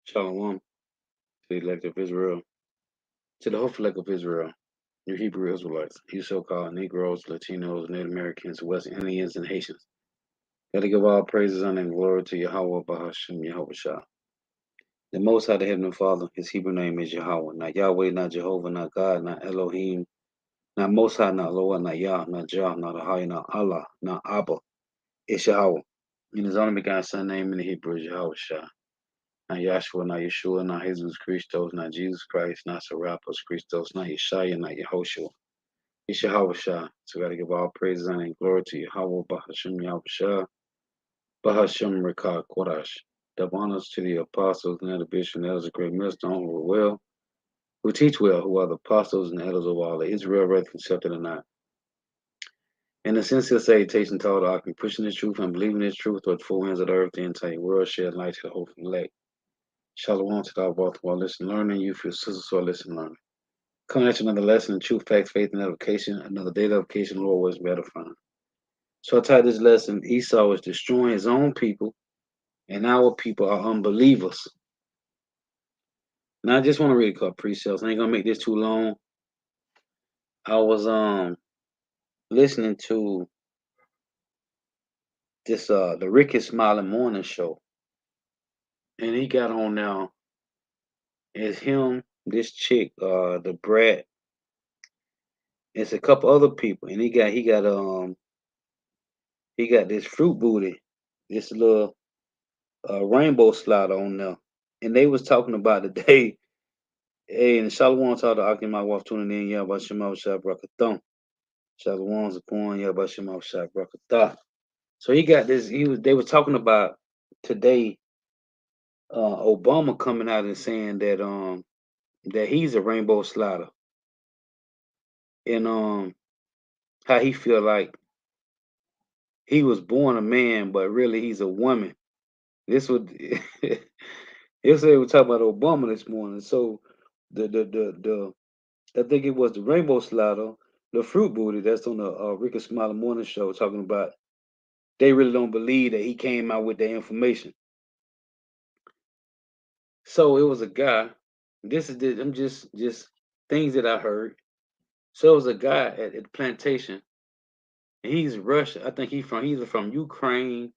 Shalom to the elect of Israel, to the hopeful elect of Israel, you Hebrew Israelites, you so-called Negroes, Latinos, Native Americans, West Indians, and Haitians. Gotta give all praises, honor, and glory to Yahweh, Bahashim, Yahweh Shah. The Most High, the Heavenly Father, his Hebrew name is Yahweh, not Yahweh, not Jehovah, not God, not Elohim, not Most High, not Loah, not Yah, not Jah, not Ahai, not Allah, not Abba. It's Yahweh. In his only begotten Son name in the Hebrew is Yahweh Shah. Not Yahshua, not Yeshua, not Jesus Christos, not Jesus Christ, not Serapis Christos, not Yeshaya, not Yehoshua. It's Yahweh Shah. So we got to give all praise honor, and glory to Yahweh, Bahashim Yahweh Shah, Bahashim Rekah Kodash. Double honors to the apostles and the bishops and elders of great millstone who are well, who teach well, who are the apostles and elders of all of Israel, whether accepted or not. In the sincere salutation to all the Akim, pushing this truth and believing this truth toward the four ends of the earth, the entire world, shed light to the whole elect. Shalom to thou both while listen, learning, you for your sisters who are listen, learning. Coming at you another lesson in truth, facts, faith, and edification, another day of edification, Lord, was better find. So I titled this lesson, Esau is destroying his own people, and our people are unbelievers. Now I just want to read a couple precepts. I ain't gonna make this too long. I was listening to this the Ricky Smiley Morning Show, and he got on now. It's him, this chick, the brat. It's a couple other people, and he got this fruit booty, this little rainbow slider on there, and they was talking about the day. Hey, and Shalom to the Akim, my wife tuning in. Yeah, about Shema Shah Brakathon. Shalom Zakon. Yeah, about Shema Shah Brakathon. So he got this. They was talking about today. Obama coming out and saying that he's a rainbow slider, and how he feel like he was born a man, but really he's a woman. This would yesterday we talking about Obama this morning. So the I think it was the rainbow slider, the fruit booty that's on the Ricky Smiley Morning Show talking about they really don't believe that he came out with that information. So it was a guy. I'm just things that I heard. So it was a guy at the plantation, and he's Russian. I think he's either from Ukraine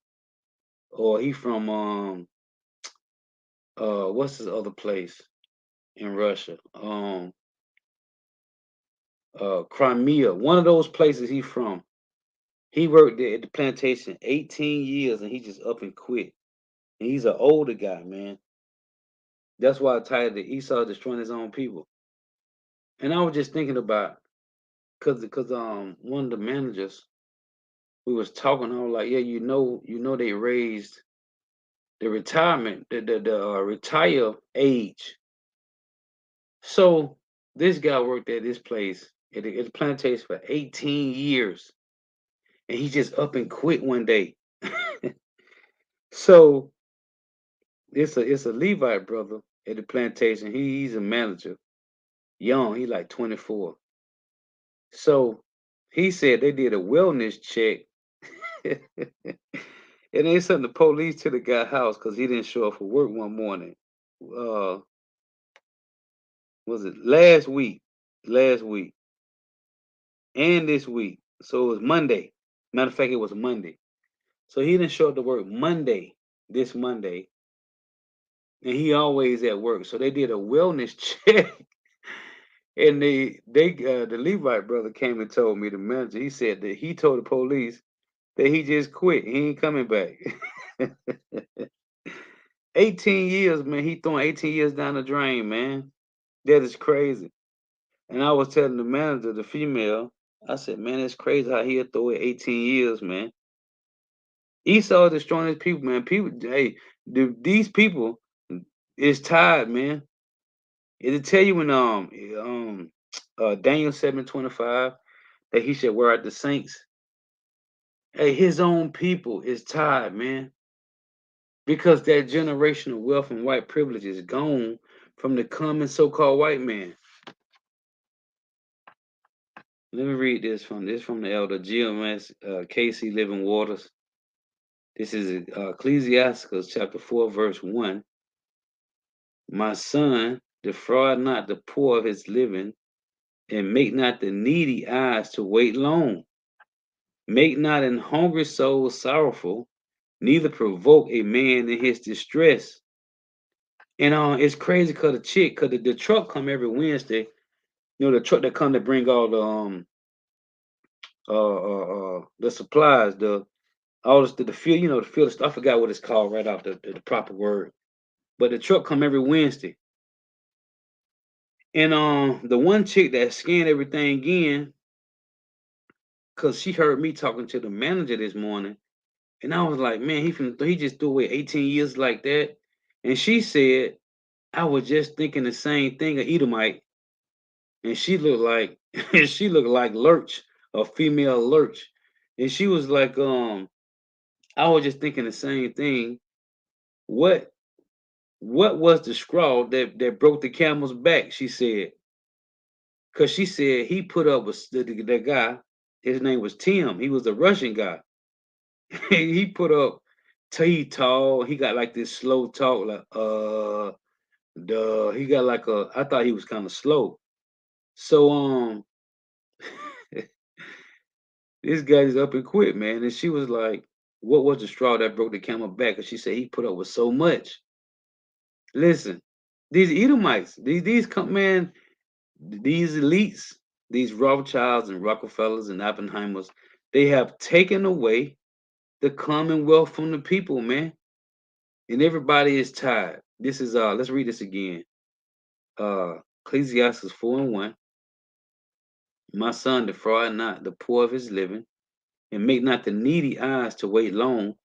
or he from what's his other place in Russia? Crimea. One of those places he from. He worked there at the plantation 18 years and he just up and quit. And he's an older guy, man. That's why I titled it Esau destroying his own people. And I was just thinking about cause one of the managers we was talking, I was like, yeah, they raised the retirement, the retire age. So this guy worked at this place at the plantation for 18 years, and he just up and quit one day. So it's a Levite brother at the plantation. He's a manager, young. He like 24. So he said they did a wellness check, and they sent the police to the guy's house because he didn't show up for work one morning. Uh, was it last week? Last week and this week. So it was Monday. Matter of fact, it was Monday. So he didn't show up to work Monday, this Monday, and he always at work. So they did a wellness check, and the Levite brother came and told me, the manager. He said that he told the police that he just quit. He ain't coming back. 18 years, man. He throwing 18 years down the drain, man. That is crazy. And I was telling the manager, the female, I said, man, it's crazy how he'll throw it 18 years, man. Esau is destroying his people, man. People, hey, these people is tired, man. It'll tell you in Daniel 7:25 that he should wear out the saints. Hey, his own people is tired, man, because that generational wealth and white privilege is gone from the common so-called white man. Let me read this from the elder GMS Casey Living Waters. This is Ecclesiasticus chapter 4, verse 1. My son, defraud not the poor of his living, and make not the needy eyes to wait long. Make not an hungry soul sorrowful, neither provoke a man in his distress. And it's crazy because the truck come every Wednesday. You know, the truck that come to bring all the supplies, all this, the field, the field stuff. I forgot what it's called right off the proper word. But the truck come every Wednesday. And the one chick that scanned everything in, cause she heard me talking to the manager this morning, and I was like, man, he just threw away 18 years like that. And she said, I was just thinking the same thing, a Edomite, and she looked like she looked like Lurch, a female Lurch. And she was like, I was just thinking the same thing. What what was the straw that broke the camel's back? She said, because she said he put up with the guy. His name was Tim. He was a Russian guy. He put up. He tall. He got like this slow talk. Like he got like a. I thought he was kind of slow. So this guy's up and quit, man. And she was like, "What was the straw that broke the camel back?" And she said he put up with so much. Listen, these Edomites, these come man, these elites, these Rothschilds and Rockefellers and Oppenheimers, they have taken away the commonwealth from the people, man. And everybody is tired. This is let's read this again. Ecclesiastes 4:1. My son, defraud not the poor of his living, and make not the needy eyes to wait long.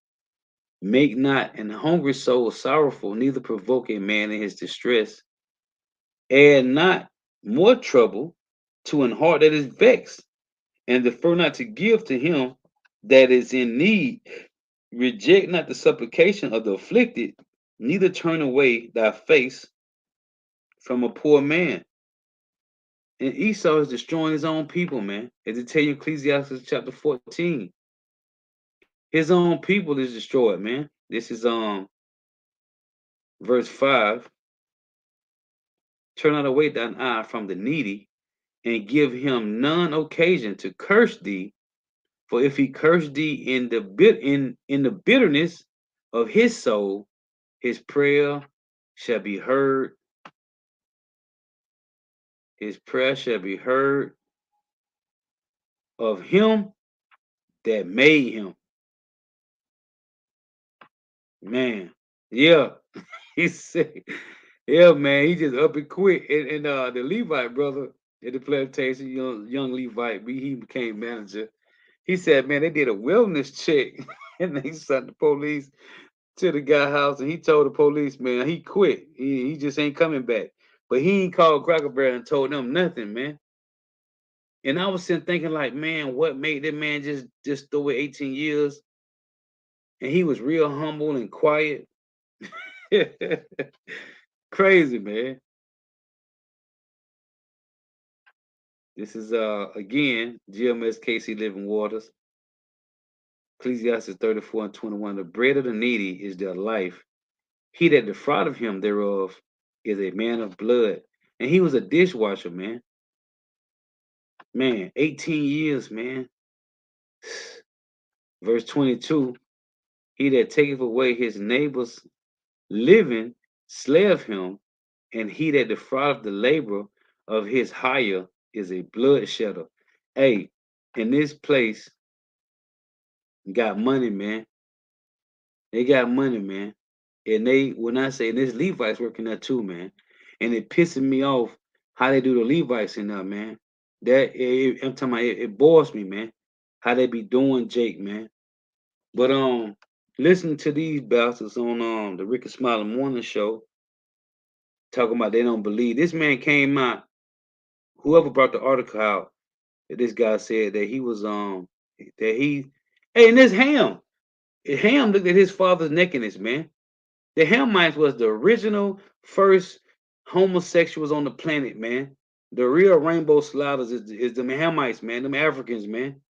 Make not an hungry soul sorrowful, neither provoke a man in his distress. Add not more trouble to an heart that is vexed, and defer not to give to him that is in need. Reject not the supplication of the afflicted, neither turn away thy face from a poor man. And Esau is destroying his own people, man. As it tell you in Ecclesiastes chapter 14. His own people is destroyed, man. This is verse 5. Turn not away thine eye from the needy, and give him none occasion to curse thee. For if he curse thee in the bitterness of his soul, his prayer shall be heard. His prayer shall be heard of him that made him. Man, yeah. He said, yeah, man, he just up and quit. And the Levite brother at the plantation, young Levite, he became manager. He said, man, they did a wellness check and they sent the police to the guy house, and he told the police, man, he quit. He just ain't coming back. But he ain't called Cracker Barrel and told them nothing, man. And I was sitting thinking, like, man, what made that man just throw away 18 years? And he was real humble and quiet. Crazy, man. This is again GMS Casey Living Waters, Ecclesiastes 34:21. The bread of the needy is their life. He that defrauded him thereof is a man of blood. And he was a dishwasher, man. Man, 18 years, man. Verse 22. He that taketh away his neighbor's living slayeth him, and he that defraudeth the labor of his hire is a bloodshedder. Hey, in this place, got money, man. They got money, man. And when I say this Levites working there too, man. And it pissing me off how they do the Levites in there, man. I'm talking about it bores me, man. How they be doing Jake, man. But listening to these bastards on the Rick and Smiley Morning Show talking about they don't believe. This man came out, whoever brought the article out, that this guy said that he was that he hey, and this Ham looked at his father's nakedness, man. The Hamites was the original first homosexuals on the planet, man. The real rainbow sliders is the Hamites, man, them Africans, man.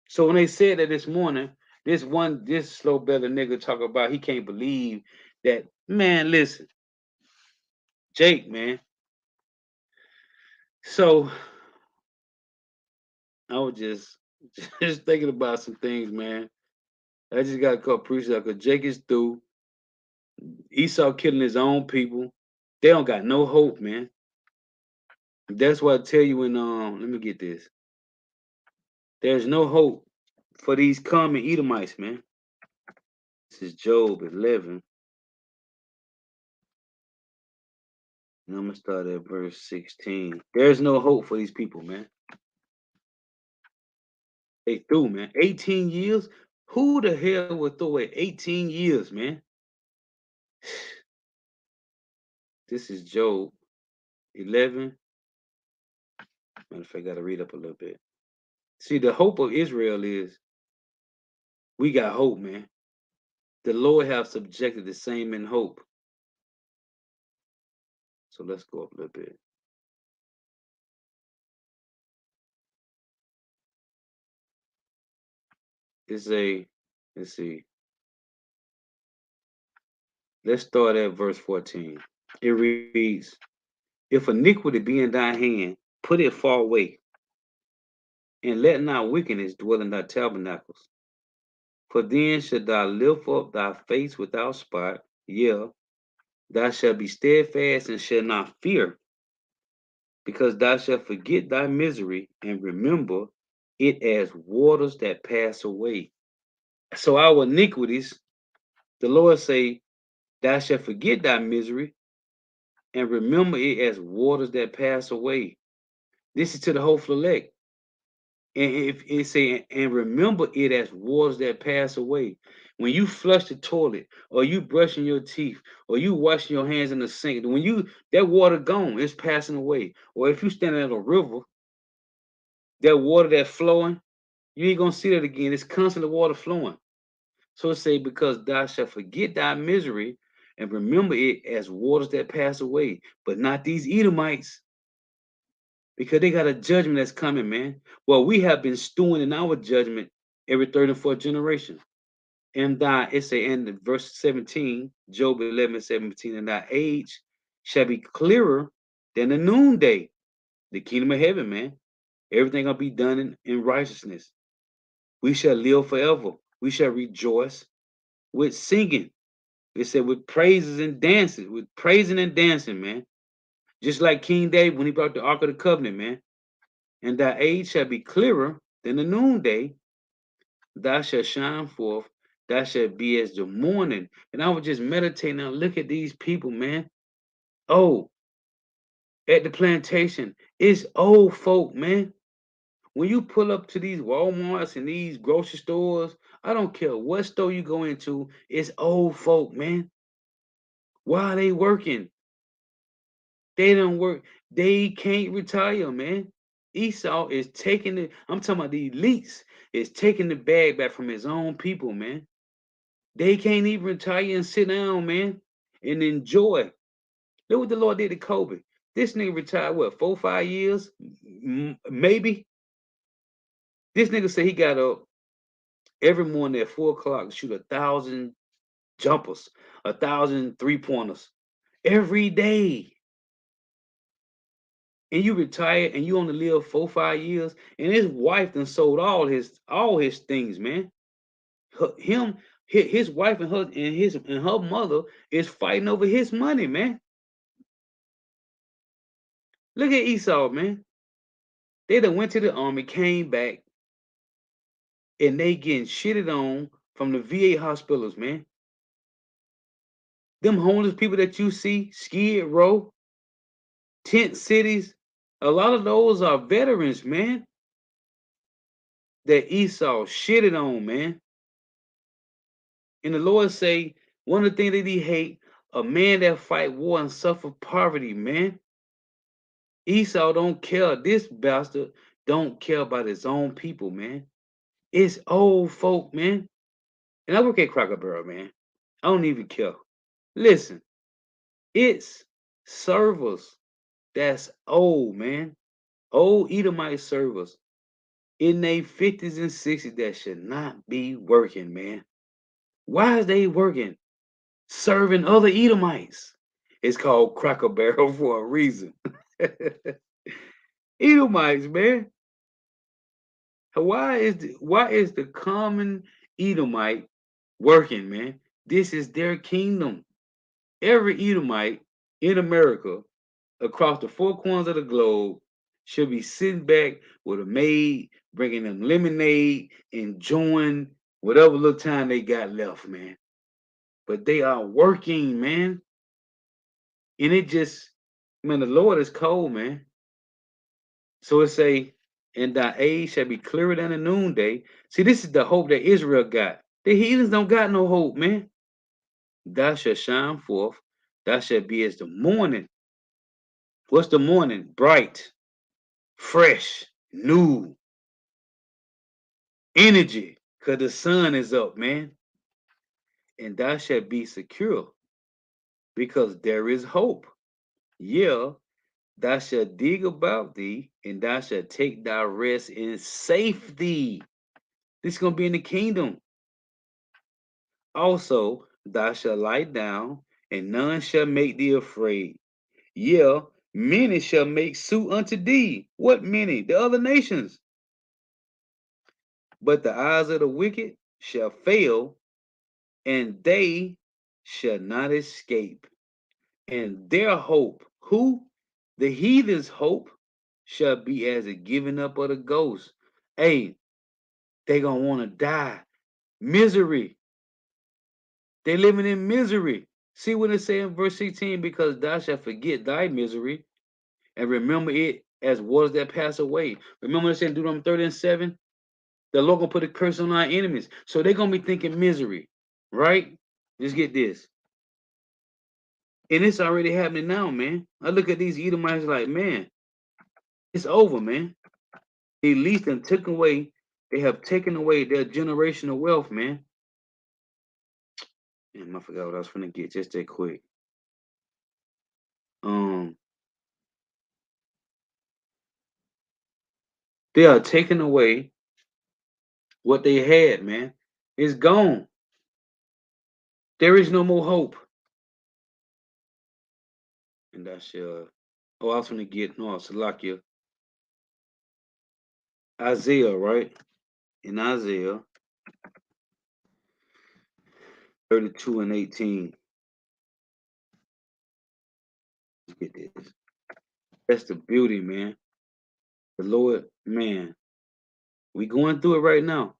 So when they said that this morning, this slow belly nigga talk about he can't believe that, man, listen. Jake, man. So I was just just thinking about some things, man. I just got caught preaching because Jake is through. Esau killing his own people. They don't got no hope, man. That's why I tell you when let me get this. There's no hope for these common Edomites, man. This is Job 11, and I'm gonna start at verse 16. There's no hope for these people, man. They through, man. 18 years? Who the hell would throw away 18 years, man? This is Job 11. Matter of fact, I gotta read up a little bit. See, the hope of Israel is we got hope, man. The Lord have subjected the same in hope. So let's go up a little bit. It's a, let's see, let's start at verse 14. It reads, if iniquity be in thy hand, put it far away, and let not wickedness dwell in thy tabernacles. For then shalt thou lift up thy face without spot, yea, thou shalt be steadfast and shalt not fear, because thou shalt forget thy misery and remember it as waters that pass away. So our iniquities, the Lord say, thou shalt forget thy misery and remember it as waters that pass away. This is to the hopeful elect. And if it say, and remember it as waters that pass away. When you flush the toilet, or you brushing your teeth, or you washing your hands in the sink, when you that water gone, it's passing away. Or if you standing at a river, that water that's flowing, you ain't gonna see that again. It's constantly water flowing. So it say, because thou shalt forget thy misery and remember it as waters that pass away, but not these Edomites, because they got a judgment that's coming, man. Well, we have been stewing in our judgment every third and fourth generation. And thy, it say in verse 17, Job 11:17, and thy age shall be clearer than the noonday, the kingdom of heaven, man. Everything gonna be done in righteousness. We shall live forever. We shall rejoice with singing. It said with praises and dances, with praising and dancing, man. Just like King David when he brought the Ark of the Covenant, man. And thy age shall be clearer than the noonday. Thou shalt shine forth. Thou shalt be as the morning. And I was just meditating and look at these people, man. Oh, at the plantation, it's old folk, man. When you pull up to these Walmarts and these grocery stores, I don't care what store you go into, it's old folk, man. Why are they working? They don't work. They can't retire, man. Esau is taking it. I'm talking about the elites is taking the bag back from his own people, man. They can't even retire and sit down, man, and enjoy. Look what the Lord did to Kobe. This nigga retired what 4, 5 years, maybe. This nigga said he got up every morning at 4 o'clock to shoot 1,000 jumpers, 1,000 3-pointers every day. And you retire and you only live 4, 5 years, and his wife done sold all his things, man. His wife and her mother is fighting over his money, man. Look at Esau, man. They done went to the army, came back, and they getting shitted on from the VA hospitals, man. Them homeless people that you see, Skid Row, tent cities, a lot of those are veterans, man. That Esau shitted on, man. And the Lord say, one of the things that he hate, a man that fight war and suffer poverty, man. Esau don't care. This bastard don't care about his own people, man. It's old folk, man. And I work at Cracker Barrel, man. I don't even care. Listen, it's servers that's old, man. Old Edomite servers in their 50s and 60s that should not be working, man. Why is they working? Serving other Edomites. It's called Cracker Barrel for a reason. Edomites, man. Why is the common Edomite working, man? This is their kingdom. Every Edomite in America, across the four corners of the globe, should be sitting back with a maid, bringing them lemonade, enjoying whatever little time they got left, man. But they are working, man. And it just, man, the Lord is cold, man. So it say, and thy age shall be clearer than the noonday. See, this is the hope that Israel got. The heathens don't got no hope, man. Thou shalt shine forth. Thou shalt be as the morning. What's the morning? Bright, fresh, new, energy. Because the sun is up, man. And thou shalt be secure because there is hope. Yeah, thou shalt dig about thee, and thou shalt take thy rest in safety. This is going to be in the kingdom. Also, thou shalt lie down, and none shall make thee afraid. Yeah, many shall make suit unto thee. What many? The other nations. But the eyes of the wicked shall fail, and they shall not escape. And their hope, who? The heathen's hope, shall be as a giving up of the ghost. Hey, they gonna want to die. Misery. They living in misery. See what it say in verse 16? Because thou shalt forget thy misery and remember it as waters that pass away. Remember it said in Deuteronomy 30 and 7? The Lord gonna put a curse on our enemies. So they're gonna be thinking misery, right? Just get this. And it's already happening now, man. I look at these Edomites like, man, it's over, man. They leased and took away, they have taken away their generational wealth, man. Damn, I forgot what I was gonna get just that quick. Um, they are taking away what they had, man. It's gone. There is no more hope. And that's oh, I was gonna get no Salakia. Isaiah, right? In Isaiah 32 and 18. Let's get this. That's the beauty, man. The Lord, man. We going through it right now.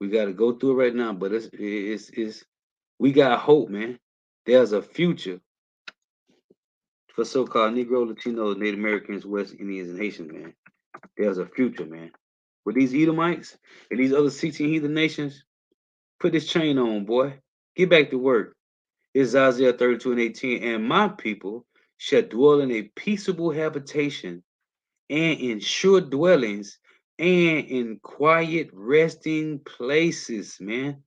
We got to go through it right now, but it's we got hope, man. There's a future for so-called Negro, Latinos, Native Americans, West Indians, and Haitians, man. There's a future, man. With these Edomites and these other 16 heathen nations, put this chain on, boy. Get back to work. It's Isaiah 32 and 18. And my people shall dwell in a peaceable habitation and in sure dwellings and in quiet resting places, man.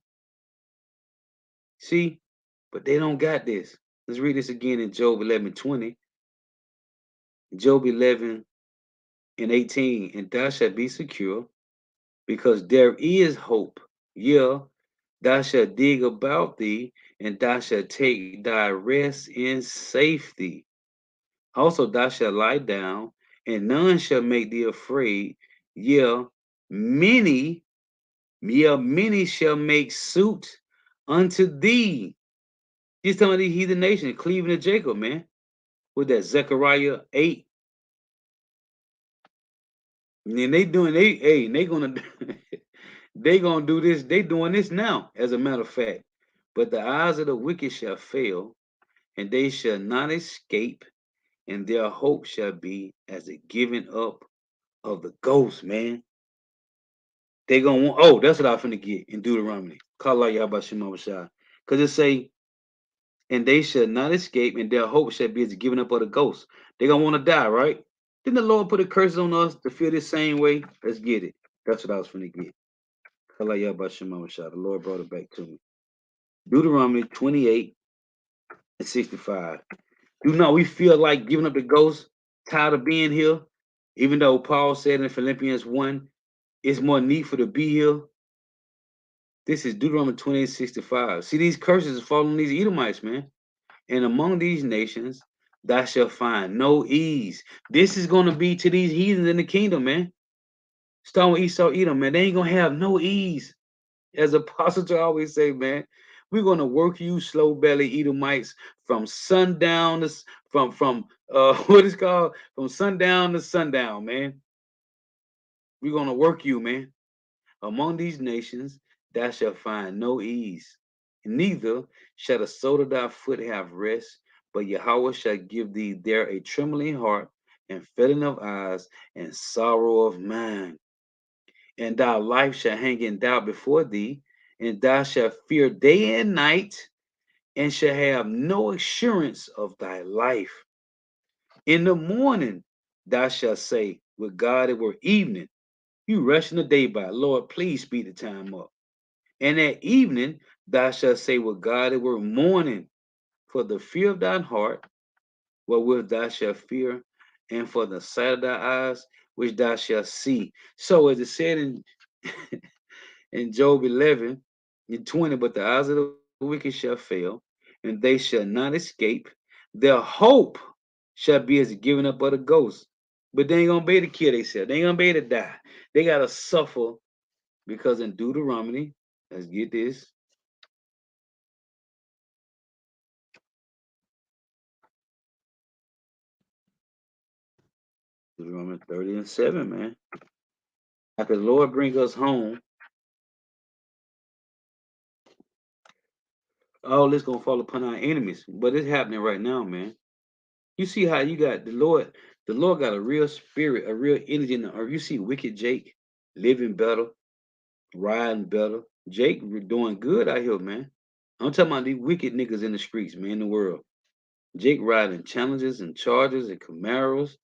See, but they don't got this. Let's read this again in Job 11:20. Job 11 and 18. And thou shalt be secure because there is hope. Yeah, thou shalt dig about thee and thou shalt take thy rest in safety. Also, thou shalt lie down and none shall make thee afraid. Yeah, many many shall make suit unto thee. He's telling these heathen nation, cleaving to Jacob, man. With that Zechariah 8. And they doing they gonna they gonna do this, they doing this now, as a matter of fact. But the eyes of the wicked shall fail, and they shall not escape, and their hope shall be as the giving up of the ghost, man. They gonna want, oh, that's what I finna get in Deuteronomy. Call out Yahbashim. Because it say, and they shall not escape, and their hope shall be as giving up of the ghost. They gonna want to die, right? Didn't the Lord put a curse on us to feel the same way? Let's get it. That's what I was finna get. Call out Yahbashim. The Lord brought it back to me. Deuteronomy 28 and 65. Do not we feel like giving up the ghost, tired of being here? Even though Paul said in Philippians 1, it's more needful to be here. This is Deuteronomy 28:65. See, these curses are falling on these Edomites, man. And among these nations, thou shalt find no ease. This is going to be to these heathens in the kingdom, man. Starting with Esau, Edom, man. They ain't going to have no ease. As Apostle to always say, man, we're going to work you slow belly Edomites from sundown to from what is called from sundown to sundown, man. We're going to work you, man. Among these nations, thou shalt find no ease, neither shall the sole of thy foot have rest, but Yahweh shall give thee there a trembling heart, and failing of eyes, and sorrow of mind. And thy life shall hang in doubt before thee, and thou shalt fear day and night, and shall have no assurance of thy life. In the morning thou shalt say, with God it were evening. You rushing the day by, Lord, please speed the time up. And at evening thou shalt say with God, it were morning, for the fear of thine heart, wherewith thou shalt fear, and for the sight of thy eyes, which thou shalt see. So as it said in Job 11 and 20, but the eyes of the wicked shall fail, and they shall not escape. Their hope shall be as the giving up of the ghost. But they ain't gonna be able to kill themselves. They ain't gonna be able to die. They gotta suffer because in Deuteronomy, let's get this. Deuteronomy 30 and 7, man. After the Lord bring us home, all this gonna fall upon our enemies. But it's happening right now, man. You see how you got the Lord got a real spirit, a real energy in the earth. You see wicked Jake living better, riding better. Jake doing good out here, man. I'm talking about these wicked niggas in the streets, man, in the world. Jake riding Challengers and Chargers and Camaros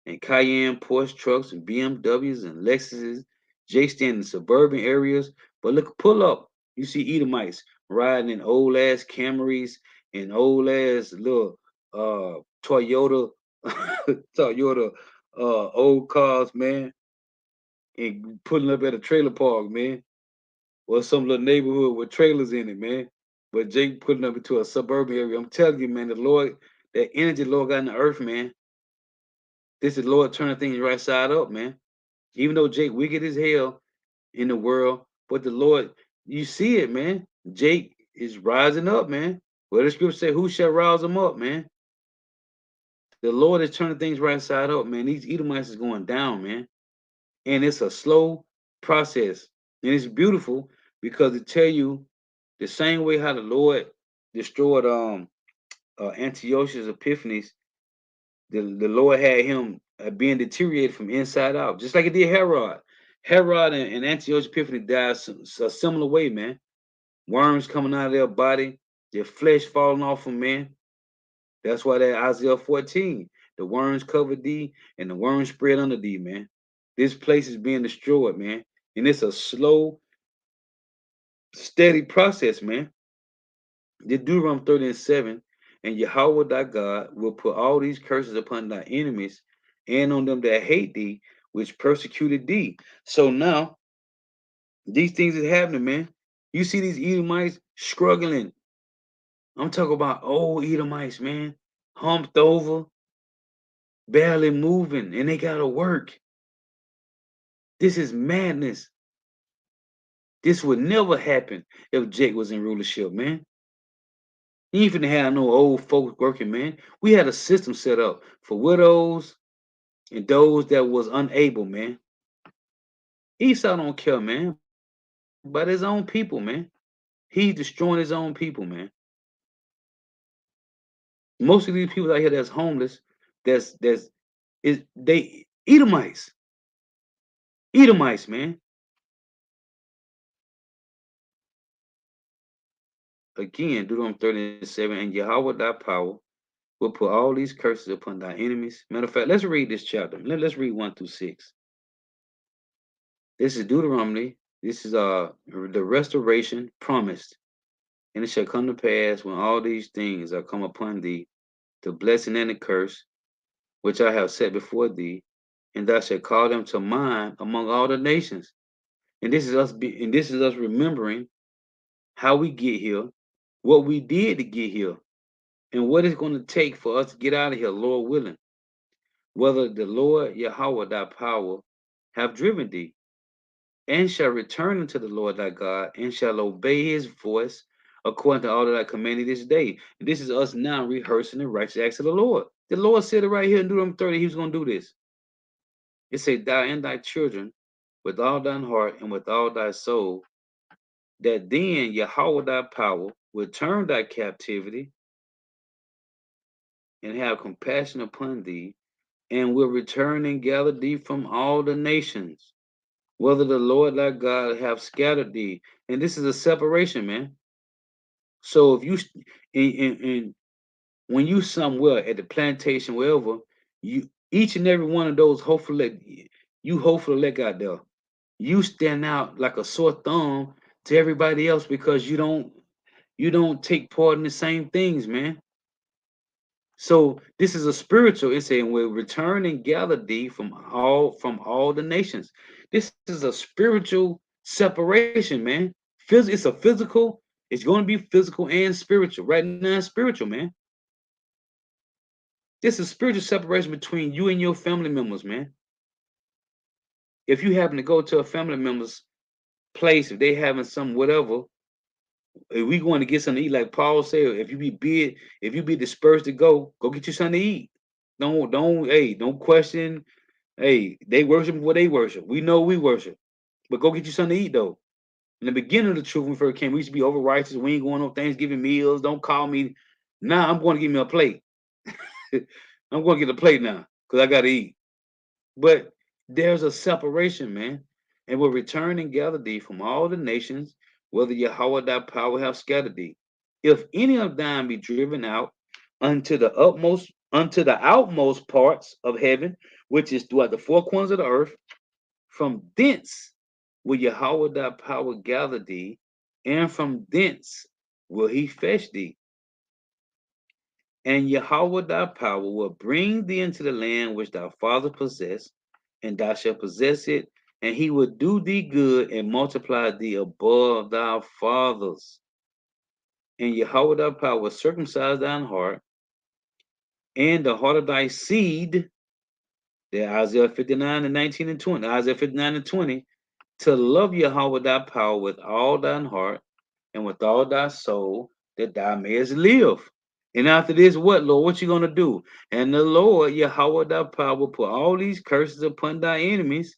and Cayenne Porsche trucks and BMWs and Lexuses. Jake staying in suburban areas. But look, pull up. You see Edomites riding in old ass Camrys and old ass little Toyota Toyota old cars, man, and pulling up at a trailer park, man. Or some little neighborhood with trailers in it, man. But Jake putting up into a suburban area. I'm telling you, man, the Lord, that energy the Lord got in the earth, man. This is the Lord turning things right side up, man. Even though Jake wicked as hell in the world, but the Lord, you see it, man. Jake is rising up, man. Well, the scripture say, who shall rouse him up, man? The Lord is turning things right side up, man. These Edomites is going down, man. And it's a slow process. And it's beautiful because it tell you the same way how the Lord destroyed Antiochus Epiphanes, the Lord had him being deteriorated from inside out, just like it did Herod. Herod and Antiochus Epiphanes died a similar way, man. Worms coming out of their body, their flesh falling off them, man. That's why that Isaiah 14, the worms covered thee and the worms spread under thee, man. This place is being destroyed, man. And it's a slow, steady process, man. The Deuteronomy 30 and 7, and Yahweh thy God will put all these curses upon thy enemies and on them that hate thee, which persecuted thee. So now, these things is happening, man. You see these Edomites struggling. I'm talking about old Edomites, man. Humped over, barely moving, and they gotta work. This is madness. This would never happen if Jake was in rulership, man. You ain't finna have no old folks working, man. We had a system set up for widows and those that was unable, man. Esau don't care, man, but his own people, man. He's destroying his own people, man. Most of these people out here that's homeless, that's is they Edomites. Edomites, man. Again, Deuteronomy 37, and Yahweh thy power will put all these curses upon thy enemies. Matter of fact, let's read this chapter. Let's read 1 through 6. This is Deuteronomy. This is the restoration promised. And it shall come to pass when all these things are come upon thee, the blessing and the curse, which I have set before thee, and thou shalt call them to mind among all the nations. And this is us remembering how we get here, what we did to get here. and what it's going to take for us to get out of here, Lord willing, whether the Lord Yahweh thy power have driven thee, and shall return unto the Lord thy God, and shall obey his voice according to all that I commanded this day. And this is us now rehearsing the righteous acts of the Lord. The Lord said it right here in Deuteronomy 30, he was going to do this. It said, thou and thy children with all thine heart and with all thy soul, that then Yahweh thy power will turn thy captivity and have compassion upon thee, and will return and gather thee from all the nations, whether the Lord thy God have scattered thee. And this is a separation, man. So if you in when you somewhere at the plantation, wherever, you each and every one of those hopefully let God there. You stand out like a sore thumb to everybody else because you don't take part in the same things, man. So this is a spiritual. It's saying will return and gather thee from all the nations. This is a spiritual separation, man. It's a physical. It's going to be physical and spiritual. Right now, it's spiritual, man. This is spiritual separation between you and your family members, man. If you happen to go to a family member's place, if they having some whatever, if we going to get something to eat, like Paul said, if you be dispersed to go get you something to eat. Don't question. Hey, they worship what they worship. We know we worship, but go get you something to eat though. In the beginning of the truth, when we first came, we used to be over righteous. We ain't going on Thanksgiving meals. Don't call me. Now I'm going to give me a plate. I'm going to get a plate now because I got to eat. But there's a separation, man, and will return and gather thee from all the nations, whether Yahweh thy power have scattered thee. If any of thine be driven out unto the outmost parts of heaven, which is throughout the four corners of the earth, from thence will Yahweh thy power gather thee, and from thence will he fetch thee. And Yahweh thy power will bring thee into the land which thy father possessed, and thou shalt possess it, and he will do thee good and multiply thee above thy fathers. And Yahweh thy power will circumcise thine heart, and the heart of thy seed, there Isaiah 59 and 19 and 20, Isaiah 59 and 20, to love Yahweh thy power with all thine heart and with all thy soul, that thou mayest live. And after this, what, Lord? What you gonna do? And the Lord, Yahweh thy power, will put all these curses upon thy enemies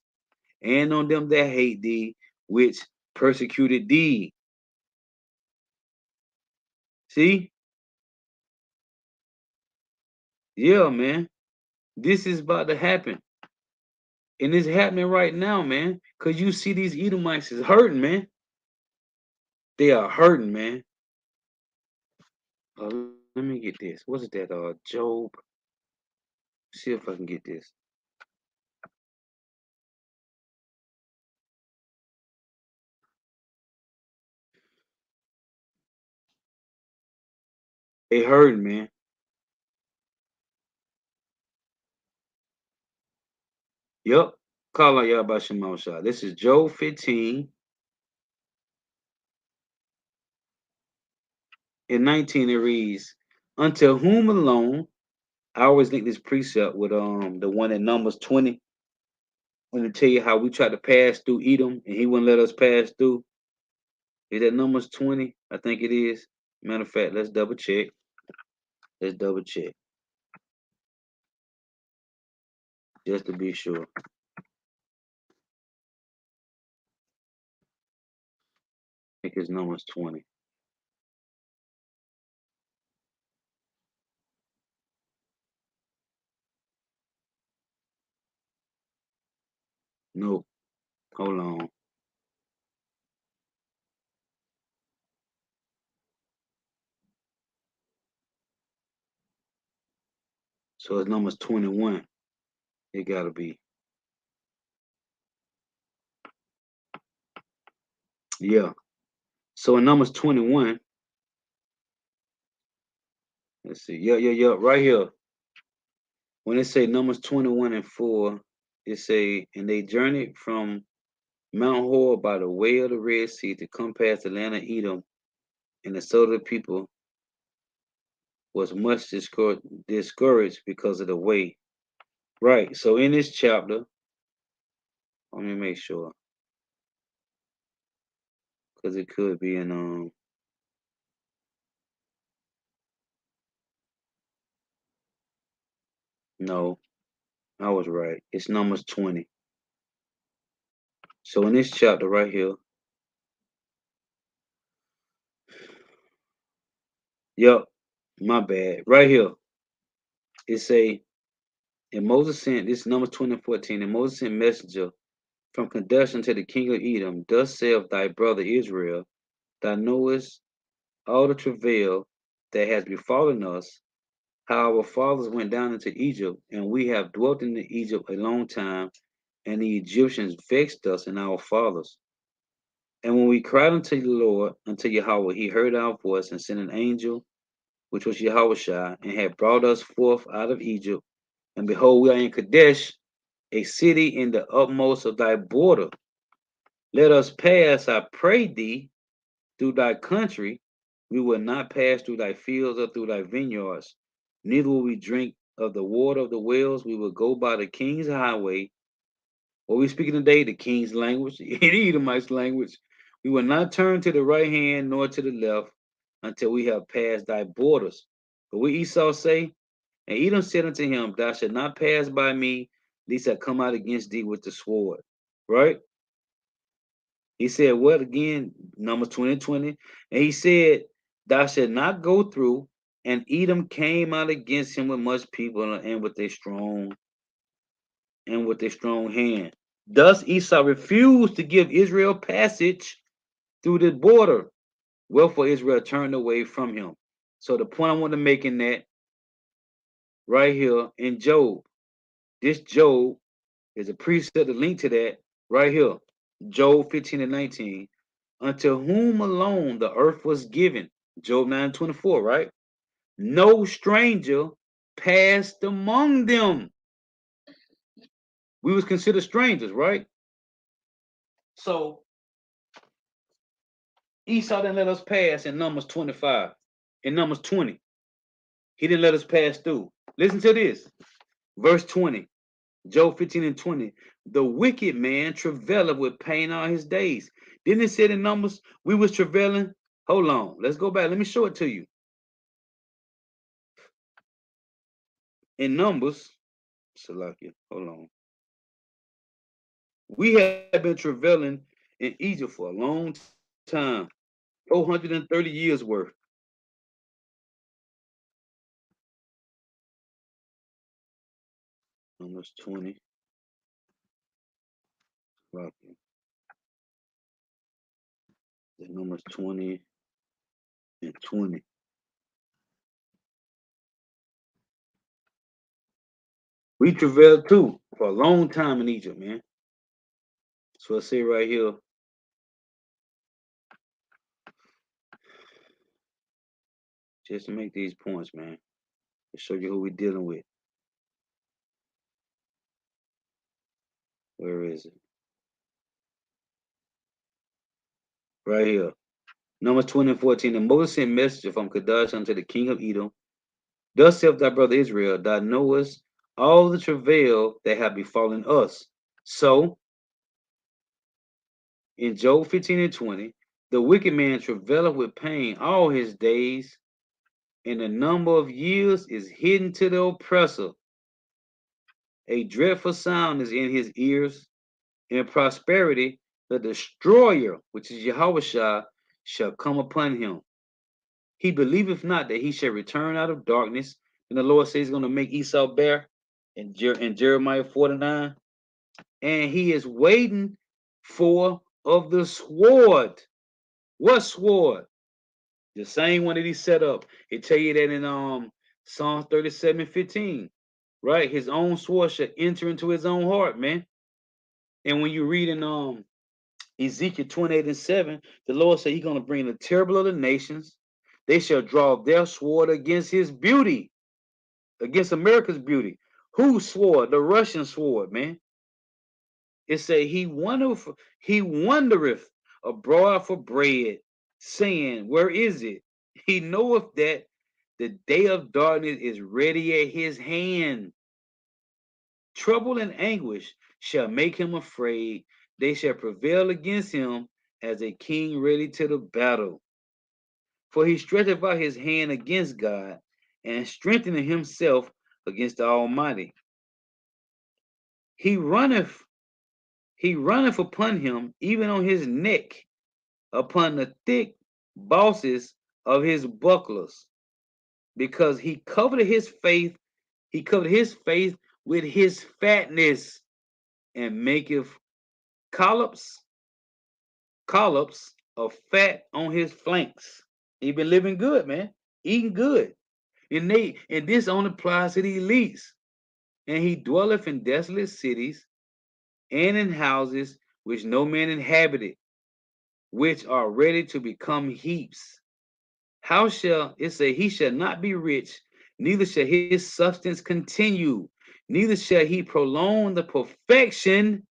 and on them that hate thee, which persecuted thee. See? Yeah, man. This is about to happen. And it's happening right now, man. Cause you see these Edomites is hurting, man. They are hurting, man. Let me get this. What's it that? Job. See if I can get this. They hurting, man. Yup. Call out Yahbashim Shah. This is Job 15 and 19. It reads, unto whom alone, I always link this precept with the one in Numbers 20. When they tell you how we tried to pass through Edom and he wouldn't let us pass through. Is that Numbers 20? I think it is. Matter of fact, let's double check. Let's double check. Just to be sure. I think it's Numbers 20. Nope. Hold on. So it's Numbers 21. It gotta be. Yeah. So in Numbers 21, let's see. Yeah. Right here. When it say Numbers 21 and 4, it say, and they journeyed from Mount Hor by the way of the Red Sea to come past the land of Edom, and the soul of the people was much discouraged because of the way. Right. So in this chapter, let me make sure, because it could be in no, I was right. It's Numbers 20. So in this chapter right here, yep, my bad. Right here, it say, and Moses sent, this is Numbers 20 and 14, and Moses sent messenger from Kadesh unto the king of Edom, thus saith thy brother Israel, thou knowest all the travail that has befallen us, how our fathers went down into Egypt, and we have dwelt in Egypt a long time, and the Egyptians vexed us and our fathers. And when we cried unto the Lord, unto Yahweh, he heard our voice and sent an angel, which was Yahushua, and had brought us forth out of Egypt. And behold, we are in Kadesh, a city in the utmost of thy border. Let us pass, I pray thee, through thy country. We will not pass through thy fields or through thy vineyards. Neither will we drink of the water of the wells. We will go by the king's highway. What we speaking today, the king's language, the Edomites language. We will not turn to the right hand nor to the left until we have passed thy borders. But what Esau say? And Edom said unto him, thou shalt not pass by me, lest I come out against thee with the sword. Right? He said, what again? Numbers 20 and 20. And he said, thou shalt not go through. And Edom came out against him with much people and with a strong hand. Thus Esau refused to give Israel passage through the border. Wherefore Israel turned away from him. So the point I want to make in that right here in Job, this Job is a precept to link to that right here. Job 15 and 19. Unto whom alone the earth was given. Job 9 and 24, right? No stranger passed among them. We was considered strangers, right? So Esau didn't let us pass in Numbers 25. In Numbers 20. He didn't let us pass through. Listen to this. Verse 20. Job 15 and 20. The wicked man travaileth with pain all his days. Didn't it say in Numbers we was travailing? Hold on. Let's go back. Let me show it to you. In Numbers, Salakia, hold on. We have been travailing in Egypt for a long time. 430 years worth. Numbers 20. Salakia. Numbers 20 and 20. We travailed too for a long time in Egypt, man. So I say right here, just to make these points, man, to show you who we're dealing with. Where is it? Right here. Numbers 20 and 14. And Moses sent messenger from Kadesh unto the king of Edom. Thus saith thy brother Israel, thou knowest all the travail that have befallen us. So, in Job 15 and 20, the wicked man travaileth with pain all his days, and the number of years is hidden to the oppressor. A dreadful sound is in his ears. In prosperity, the destroyer, which is Yahushua, shall come upon him. He believeth not that he shall return out of darkness. And the Lord says he's going to make Esau bear in Jeremiah 49. And he is waiting for of the sword. What sword? The same one that he set up. He tell you that in Psalm 37:15. Right? His own sword shall enter into his own heart, man. And when you read in Ezekiel 28 and 7, the Lord said he's going to bring the terrible of the nations. They shall draw their sword against his beauty, against America's beauty. Whose sword? The Russian sword, man. It say he wondereth abroad for bread, saying, where is it? He knoweth that The day of darkness is ready at his hand. Trouble and anguish shall make him afraid. They shall prevail against him as a king ready to the battle. For he stretcheth out his hand against God, and strengtheneth himself against the Almighty. He runneth, he runneth upon him, even on his neck, upon the thick bosses of his bucklers, because he covered his face with his fatness, and maketh collops, collops of fat on his flanks. He been living good, man, eating good. And this only applies to the elites. And he dwelleth in desolate cities, and in houses which no man inhabited, which are ready to become heaps. How shall it say, he shall not be rich, neither shall his substance continue, neither shall he prolong the perfection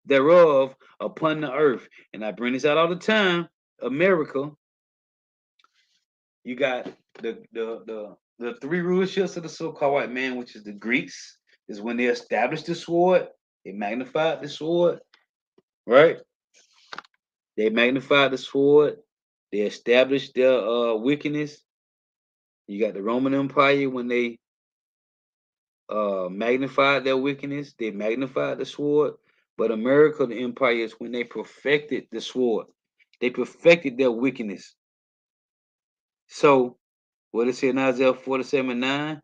thereof upon the earth. And I bring this out all the time. America, you got the three rulerships of the so-called white man, which is the Greeks, is when they established the sword, they magnified the sword, right? They magnified the sword, they established their wickedness. You got the Roman Empire when they magnified their wickedness, they magnified the sword. But America, the empire, is when they perfected the sword. They perfected their wickedness. So, what it said in Isaiah 47:9,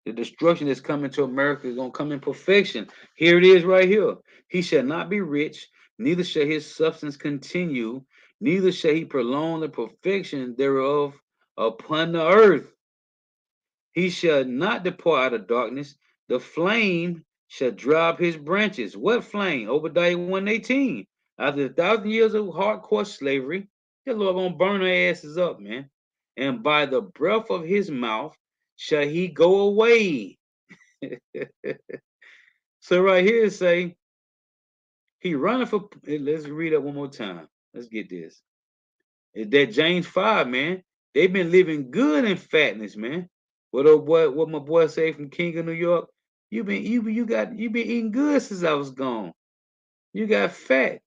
the destruction that's coming to America is going to come in perfection. Here it is right here. He shall not be rich, neither shall his substance continue, neither shall he prolong the perfection thereof upon the earth. He shall not depart out of darkness. The flame shall drop his branches. What flame? Obadiah 1:18. After 1,000 years of hardcore slavery, the Lord gonna burn their asses up, man. And by the breath of his mouth shall he go away. So right here it say he running for. Let's read that one more time. Let's get this. Is that James 5, man? They've been living good in fatness, man. What my boy say from King of New York? You been eating good since I was gone. You got fat.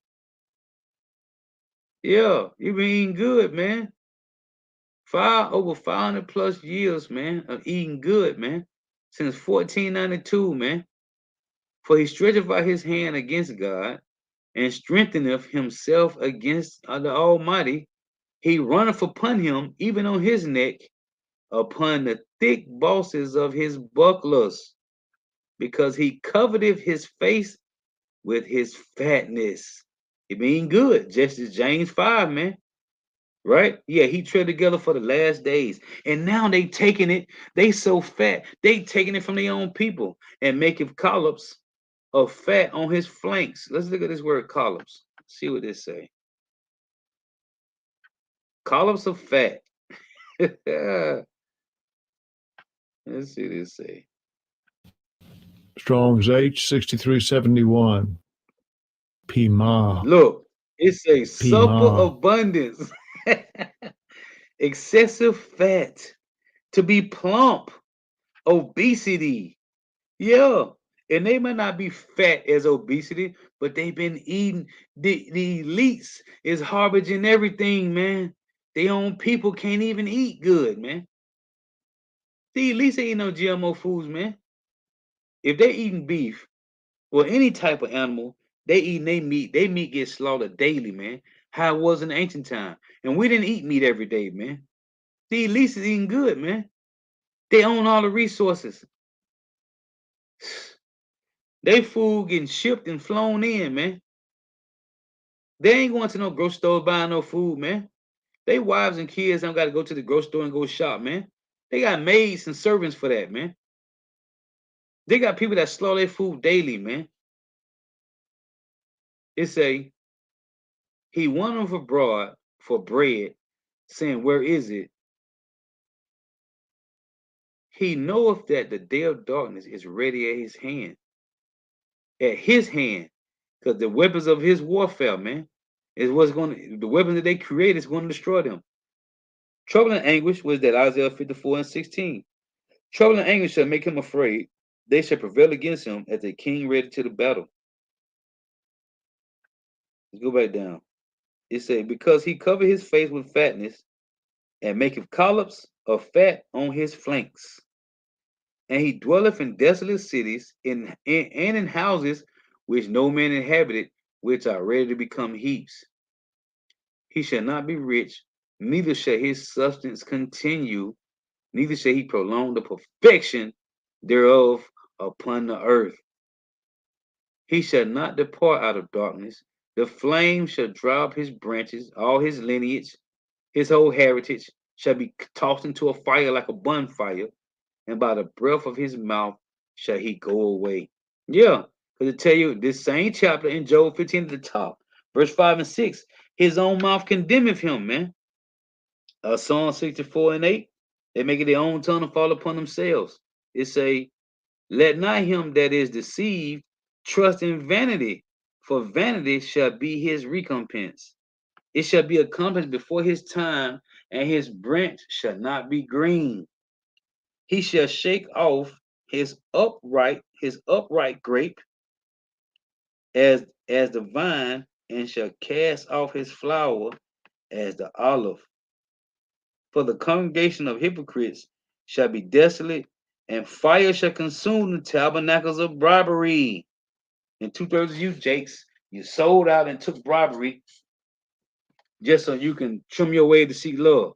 Yeah, you been eating good, man. Over 500 plus years, man, of eating good, man. Since 1492, man. For he stretcheth out his hand against God, and strengtheneth himself against the Almighty. He runneth upon him, even on his neck, upon the thick bosses of his bucklers, because he coveteth his face with his fatness. It mean good, just as James 5, man. Right? Yeah, he tread together for the last days. And now they taking it, they so fat, they taking it from their own people and making collops of fat on his flanks. Let's look at this word collops. See what this say. Collops of fat. Let's see what this say. Strong's H6371. Pima. Look, it's a supper Pima. abundance. Excessive fat. To be plump. Obesity. Yeah. And they might not be fat as obesity, but they've been eating. The elites is harboring everything, man. Their own people can't even eat good, man. The elites ain't no GMO foods, man. If they eating beef or any type of animal, they eating their meat gets slaughtered daily, man. How it was in ancient time. And we didn't eat meat every day, man. The elites is eating good, man. They own all the resources. They food getting shipped and flown in, man. They ain't going to no grocery store buying no food, man. They wives and kids don't got to go to the grocery store and go shop, man. They got maids and servants for that, man. They got people that slaughter their food daily, man. It say, he wandereth abroad for bread, saying, where is it? He knoweth that the day of darkness is ready at his hand. At his hand. Because the weapons of his warfare, man, is what's going to, the weapons that they create is going to destroy them. Trouble and anguish was that Isaiah 54 and 16. Trouble and anguish shall make him afraid. They shall prevail against him as a king ready to the battle. Let's go back down. It said, because he covered his face with fatness and maketh collops of fat on his flanks. And he dwelleth in desolate cities and in houses which no man inhabited, which are ready to become heaps. He shall not be rich, neither shall his substance continue, neither shall he prolong the perfection thereof upon the earth. He shall not depart out of darkness. The flame shall drop his branches, all his lineage, his whole heritage shall be tossed into a fire like a bonfire, and by the breath of his mouth shall he go away. Yeah, because it tell you this same chapter in Job 15 at the top, verse 5 and 6, his own mouth condemneth him, man. Psalm 64 and 8, they make it their own tongue to fall upon themselves. It say, let not him that is deceived trust in vanity, for vanity shall be his recompense. It shall be accomplished before his time, and his branch shall not be green. He shall shake off his upright grape as the vine, and shall cast off his flower as the olive. For the congregation of hypocrites shall be desolate, and fire shall consume the tabernacles of bribery. And two-thirds of you, Jakes, you sold out and took bribery just so you can trim your way to seek love.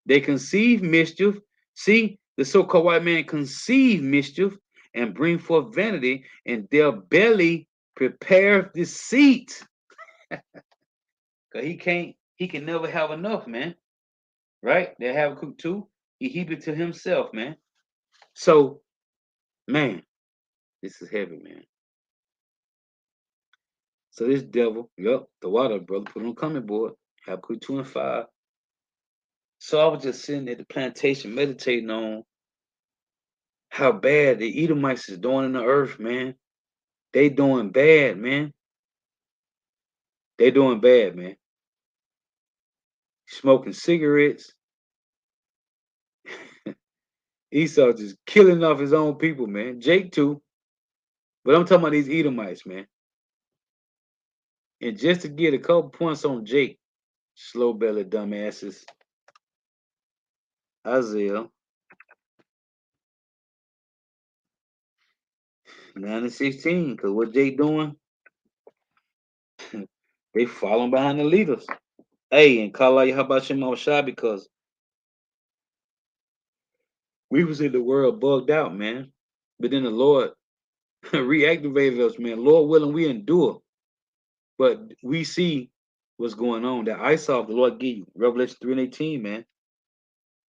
They conceive mischief. See, the so-called white man conceive mischief and bring forth vanity, and their belly prepare deceit. Cause he can never have enough, man. Right? They have a cook too. He heap it to himself, man. So, man, this is heavy, man. So this devil, yup, the water brother, put on coming board. Habakkuk 2 and 5. So I was just sitting at the plantation meditating on how bad the Edomites is doing in the earth, man. They doing bad, man. They doing bad, man. Smoking cigarettes. Esau just killing off his own people, man. Jake too. But I'm talking about these Edomites, man. And just to get a couple points on Jake, slow bellied dumbasses. Isaiah 9 and 16. Cause what Jake doing? They following behind the leaders. Hey, and call out how about your Shai, because we was in the world bugged out, man. But then the Lord reactivated us, man. Lord willing, we endure. But we see what's going on. That I saw the Lord give you. Revelation 3 and 18, man.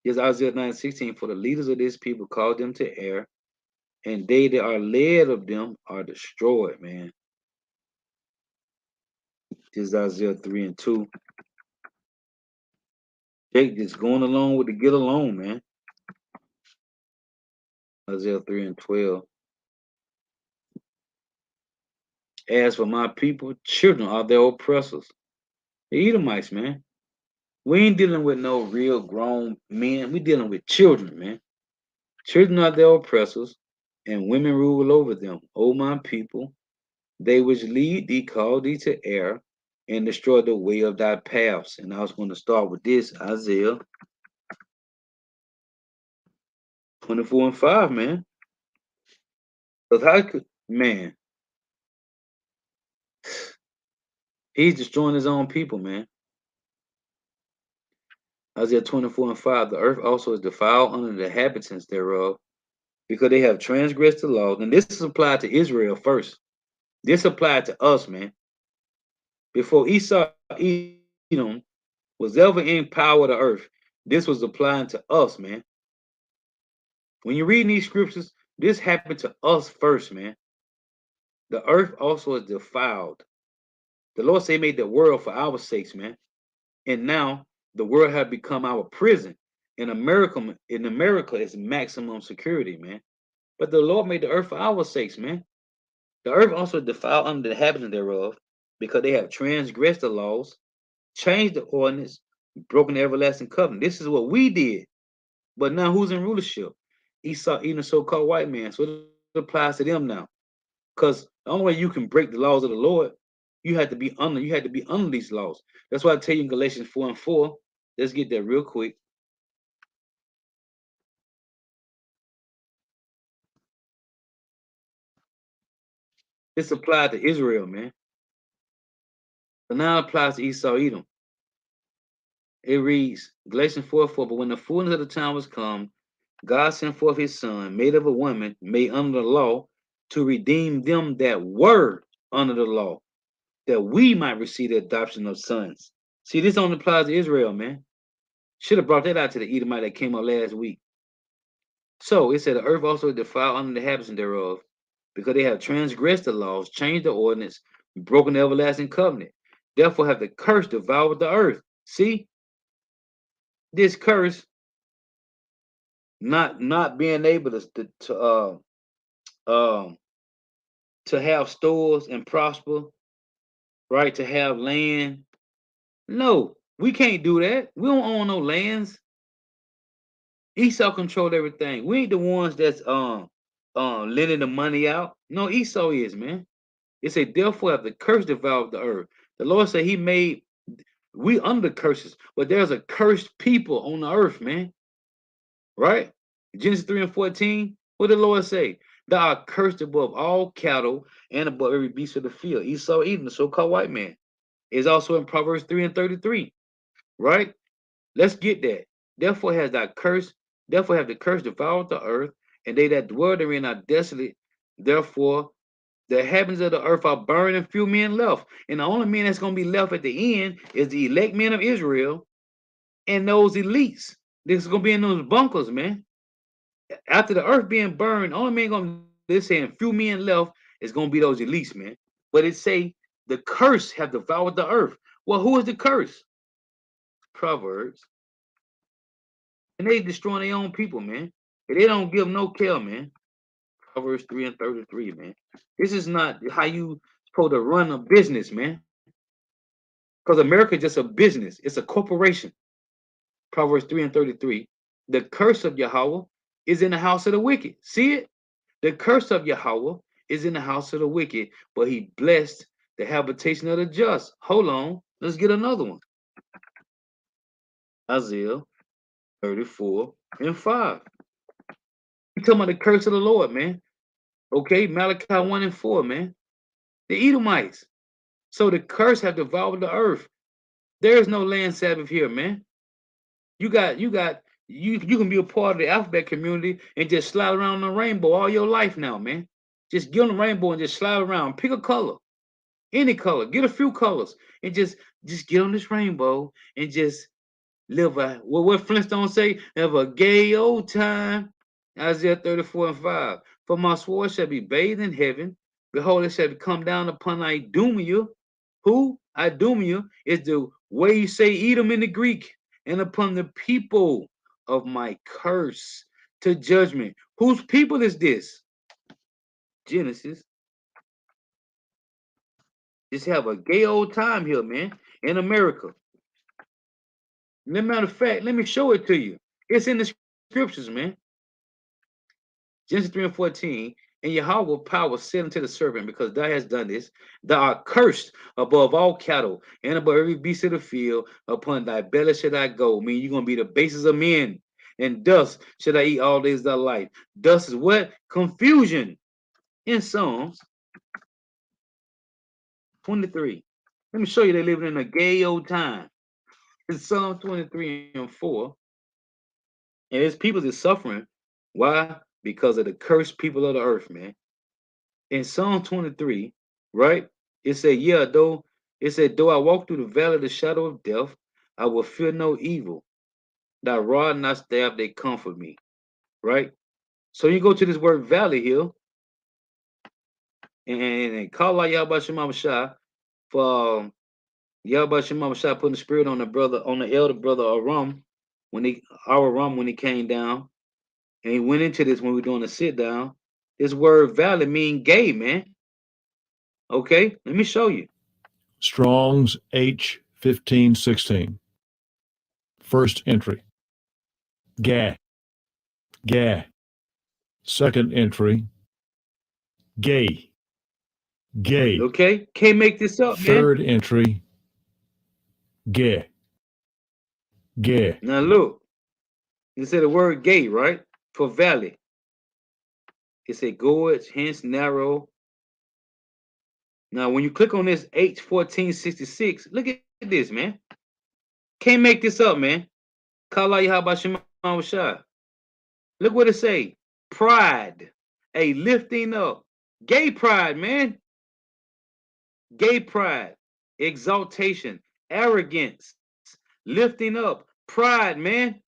Here's Isaiah 9 and 16. For the leaders of this people called them to err, and they that are led of them are destroyed, man. This is Isaiah 3 and 2. Jake just going along with the get along, man. Isaiah 3 and 12. As for my people, children are their oppressors. The Edomites, man. We ain't dealing with no real grown men. We dealing with children, man. Children are their oppressors, and women rule over them. O my people, they which lead thee call thee to err, and destroy the way of thy paths. And I was going to start with this, Isaiah 24 and 5, man. Because how could, man, he's destroying his own people, man. Isaiah 24 and 5, the earth also is defiled under the inhabitants thereof, because they have transgressed the law. And this is applied to Israel first. This applied to us, man. Before Esau, Edom was ever in power of the earth, this was applying to us, man. When you read these scriptures, this happened to us first, man. The earth also is defiled. The Lord say he made the world for our sakes, man. And now the world has become our prison. In America is maximum security, man. But the Lord made the earth for our sakes, man. The earth also defiled under the inhabitants thereof, because they have transgressed the laws, changed the ordinance, broken the everlasting covenant. This is what we did. But now who's in rulership? Esau, even the so-called white man. So it applies to them now. Because the only way you can break the laws of the Lord, you had to be under these laws. That's why I tell you in Galatians 4 and 4. Let's get that real quick. This applied to Israel, man. But now it applies to Esau Edom. It reads Galatians 4 4. But when the fullness of the time was come, God sent forth his son, made of a woman, made under the law, to redeem them that were under the law, that we might receive the adoption of sons. See, this only applies to Israel, man. Should have brought that out to the Edomite that came up last week. So it said the earth also defiled under the inhabitants thereof, because they have transgressed the laws, changed the ordinance, broken the everlasting covenant. Therefore have the curse devoured the earth. See, this curse not being able um to have stores and prosper, right? To have land. No, we can't do that. We don't own no lands. Esau controlled everything. We ain't the ones that's lending the money out. No, Esau is, man. It said, therefore have the curse devoured the earth. The Lord said he made we under curses, but there's a cursed people on the earth, man. Right? Genesis 3 and 14. What did the Lord say? Thou art cursed above all cattle and above every beast of the field. Esau, even the so-called white man, is also in Proverbs 3 and 33. Right? Let's get that. Therefore has thy curse, therefore have the curse devoured the earth, and they that dwell therein are desolate. Therefore, the heavens of the earth are burned, and few men left. And the only men that's going to be left at the end is the elect men of Israel and those elites. This is going to be in those bunkers, man. After the earth being burned, only man going to, they're saying few men left is going to be those elites, man. But it say the curse have devoured the earth. Well, who is the curse? Proverbs. And they destroying their own people, man. And they don't give no care, man. Proverbs 3 and 33, man. This is not how you supposed to run a business, man. Because America is just a business. It's a corporation. Proverbs 3 and 33. The curse of Yahweh is in the house of the wicked. See it? The curse of Yahweh is in the house of the wicked, but he blessed the habitation of the just. Hold on. Let's get another one. Isaiah 34 and 5. We talking about the curse of the Lord, man. Okay, Malachi 1 and 4, man. The Edomites. So the curse have devoured the earth. There is no land Sabbath here, man. You can be a part of the alphabet community and just slide around the rainbow all your life now, man. Just get on the rainbow and just slide around. Pick a color, any color, get a few colors, and just get on this rainbow and just live a what Flintstone say, have a gay old time. Isaiah 34 and 5. For my sword shall be bathed in heaven. Behold, it shall come down upon Idumea. Who? Idumea is the way you say Edom in the Greek, and upon the people of my curse to judgment. Whose people is this? Genesis. Just have a gay old time here, man, in America. Matter of fact, let me show it to you. It's in the scriptures, man. Genesis 3 and 14. And Yahweh power said unto the serpent, because thou hast done this, thou art cursed above all cattle and above every beast of the field. Upon thy belly shall I go. I mean, you're going to be the basis of men. And dust should I eat all days of thy life. Dust is what? Confusion. In Psalms 23. Let me show you they living in a gay old time. In Psalm 23 and 4. And his people is suffering. Why? Because of the cursed people of the earth, man. In Psalm 23, right? It said, though I walk through the valley of the shadow of death, I will fear no evil. Thy rod and thy staff, they comfort me. Right? So you go to this word valley here, and call out Yahweh Shema Shah for Yahweh Shema Shah putting the spirit on the elder brother Aram, when he came down. And he went into this when we were doing a sit down. This word valley mean gay, man. Okay, let me show you. Strong's H 1516. First entry. Gah. Gah. Second entry. Gay. Gay. Okay? Can't make this up, man. Third entry. Gah. Gah. Now look, you say the word gay, right? For valley. It's a gorge, hence narrow. Now, when you click on this H1466, look at this, man. Can't make this up, man. Kala Yahaba Shema Shah. Look what it say. Pride. A lifting up. Gay pride, man. Gay pride. Exaltation. Arrogance. Lifting up. Pride, man.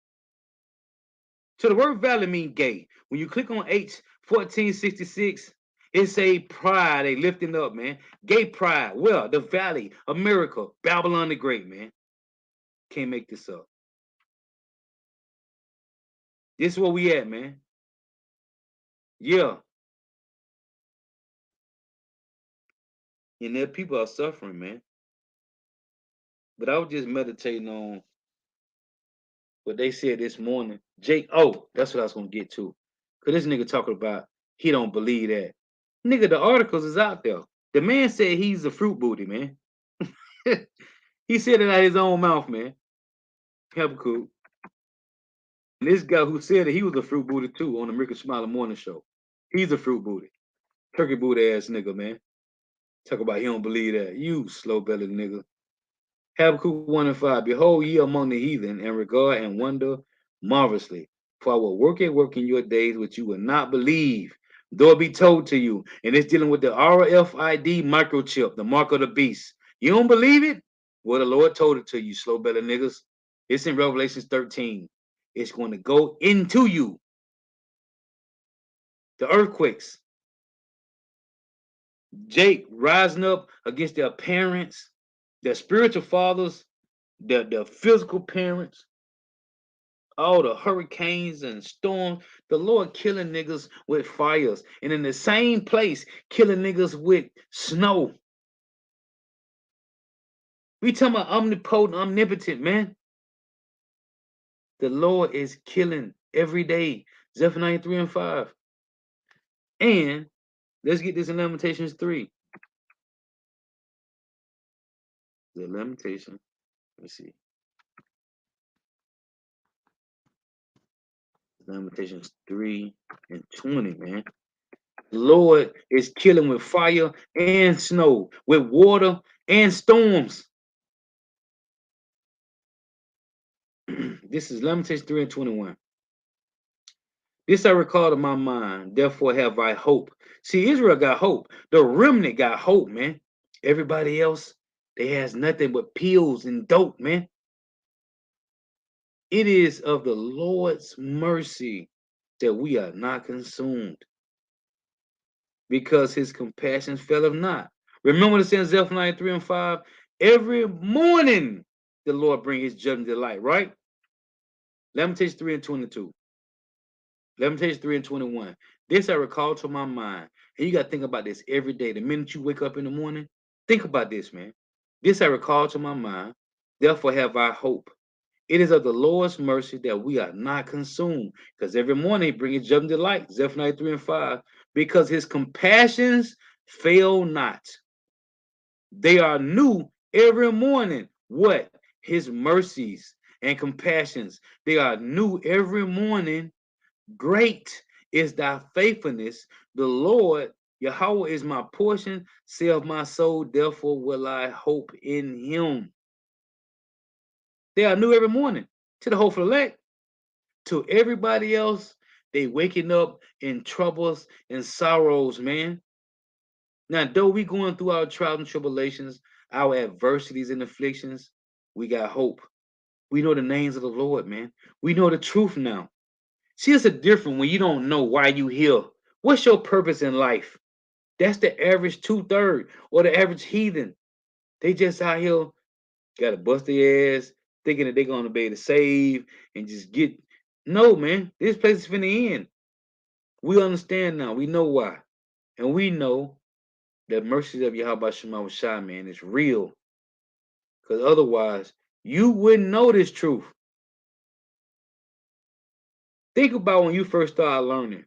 So the word valley mean gay. When you click on H1466, it say pride, a lifting up, man. Gay pride. Well, the valley, America, Babylon the Great, man. Can't make this up. This is where we at, man. Yeah. And there people are suffering, man. But I was just meditating on what they said this morning. Jake, oh, that's what I was gonna get to. Cause this nigga talking about he don't believe that. Nigga, the articles is out there. The man said he's a fruit booty, man. He said it out of his own mouth, man. Habakkuk. And this guy who said that he was a fruit booty too on the Rick and Smiley Morning Show. He's a fruit booty. Turkey booty ass nigga, man. Talk about he don't believe that. You slow bellied nigga. Habakkuk 1 and 5. Behold, ye among the heathen, and regard and wonder marvelously. For I will work in your days which you will not believe, though it be told to you. And it's dealing with the RFID microchip, the mark of the beast. You don't believe it? Well, the Lord told it to you, slow bellied niggas. It's in Revelation 13. It's going to go into you. The earthquakes. Jake rising up against their parents, their spiritual fathers, their physical parents, all the hurricanes and storms, the Lord killing niggas with fires, and in the same place, killing niggas with snow. We talking about omnipotent, omnipotent, man. The Lord is killing every day. Zephaniah 3 and 5. And let's get this in Lamentations 3. The Lamentation. Let's see. Lamentations 3 and 20, man. The Lord is killing with fire and snow, with water and storms. This is Lamentations 3 and 21. This I recall to my mind, therefore have I hope. See, Israel got hope. The remnant got hope, man. Everybody else, they has nothing but pills and dope, man. It is of the Lord's mercy that we are not consumed, because his compassions faileth not. Remember the saying Zephaniah 3 and 5? Every morning the Lord bring his judgment to light, right? Lamentations 3 and 22. Lamentations 3 and 21. This I recall to my mind. And you got to think about this every day. The minute you wake up in the morning, think about this, man. This I recall to my mind. Therefore have I hope. It is of the Lord's mercy that we are not consumed. Because every morning he brings judgment to light. Zephaniah 3 and 5. Because his compassions fail not. They are new every morning. What? His mercies and compassions. They are new every morning. Great is thy faithfulness. The Lord, Yahweh, is my portion. Saith my soul, therefore will I hope in him. They are new every morning. To the hopeful elect. To everybody else, they waking up in troubles and sorrows, man. Now, though we going through our trials and tribulations, our adversities and afflictions, we got hope. We know the names of the Lord, man. We know the truth now. See, it's a different when you don't know why you here. What's your purpose in life? That's the average 2/3 or the average heathen. They just out here gotta bust their ass, thinking that they're gonna be able to save and just get. No, man, this place is finna end. We understand now. We know why, and we know that mercy of Yahweh Shema Shai, man, is real. Because otherwise, you wouldn't know this truth. Think about when you first started learning.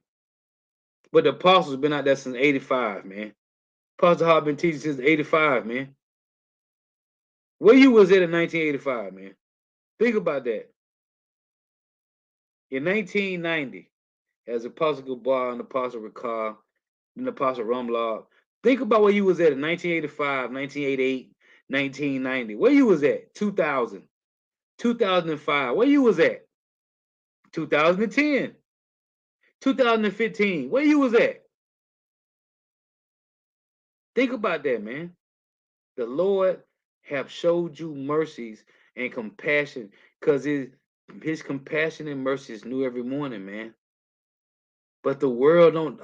But the apostles been out there since 85, man. Pastor Hart been teaching since 85, man. Where you was at in 1985, man? Think about that. In 1990, as Apostle Gabar and Apostle Ricard and Apostle Rumlock, think about where you was at in 1985, 1988, 1990. Where you was at? 2000, 2005. Where you was at? 2010, 2015. Where you was at? Think about that, man. The Lord have showed you mercies and compassion because his compassion and mercy is new every morning, man. But the world don't.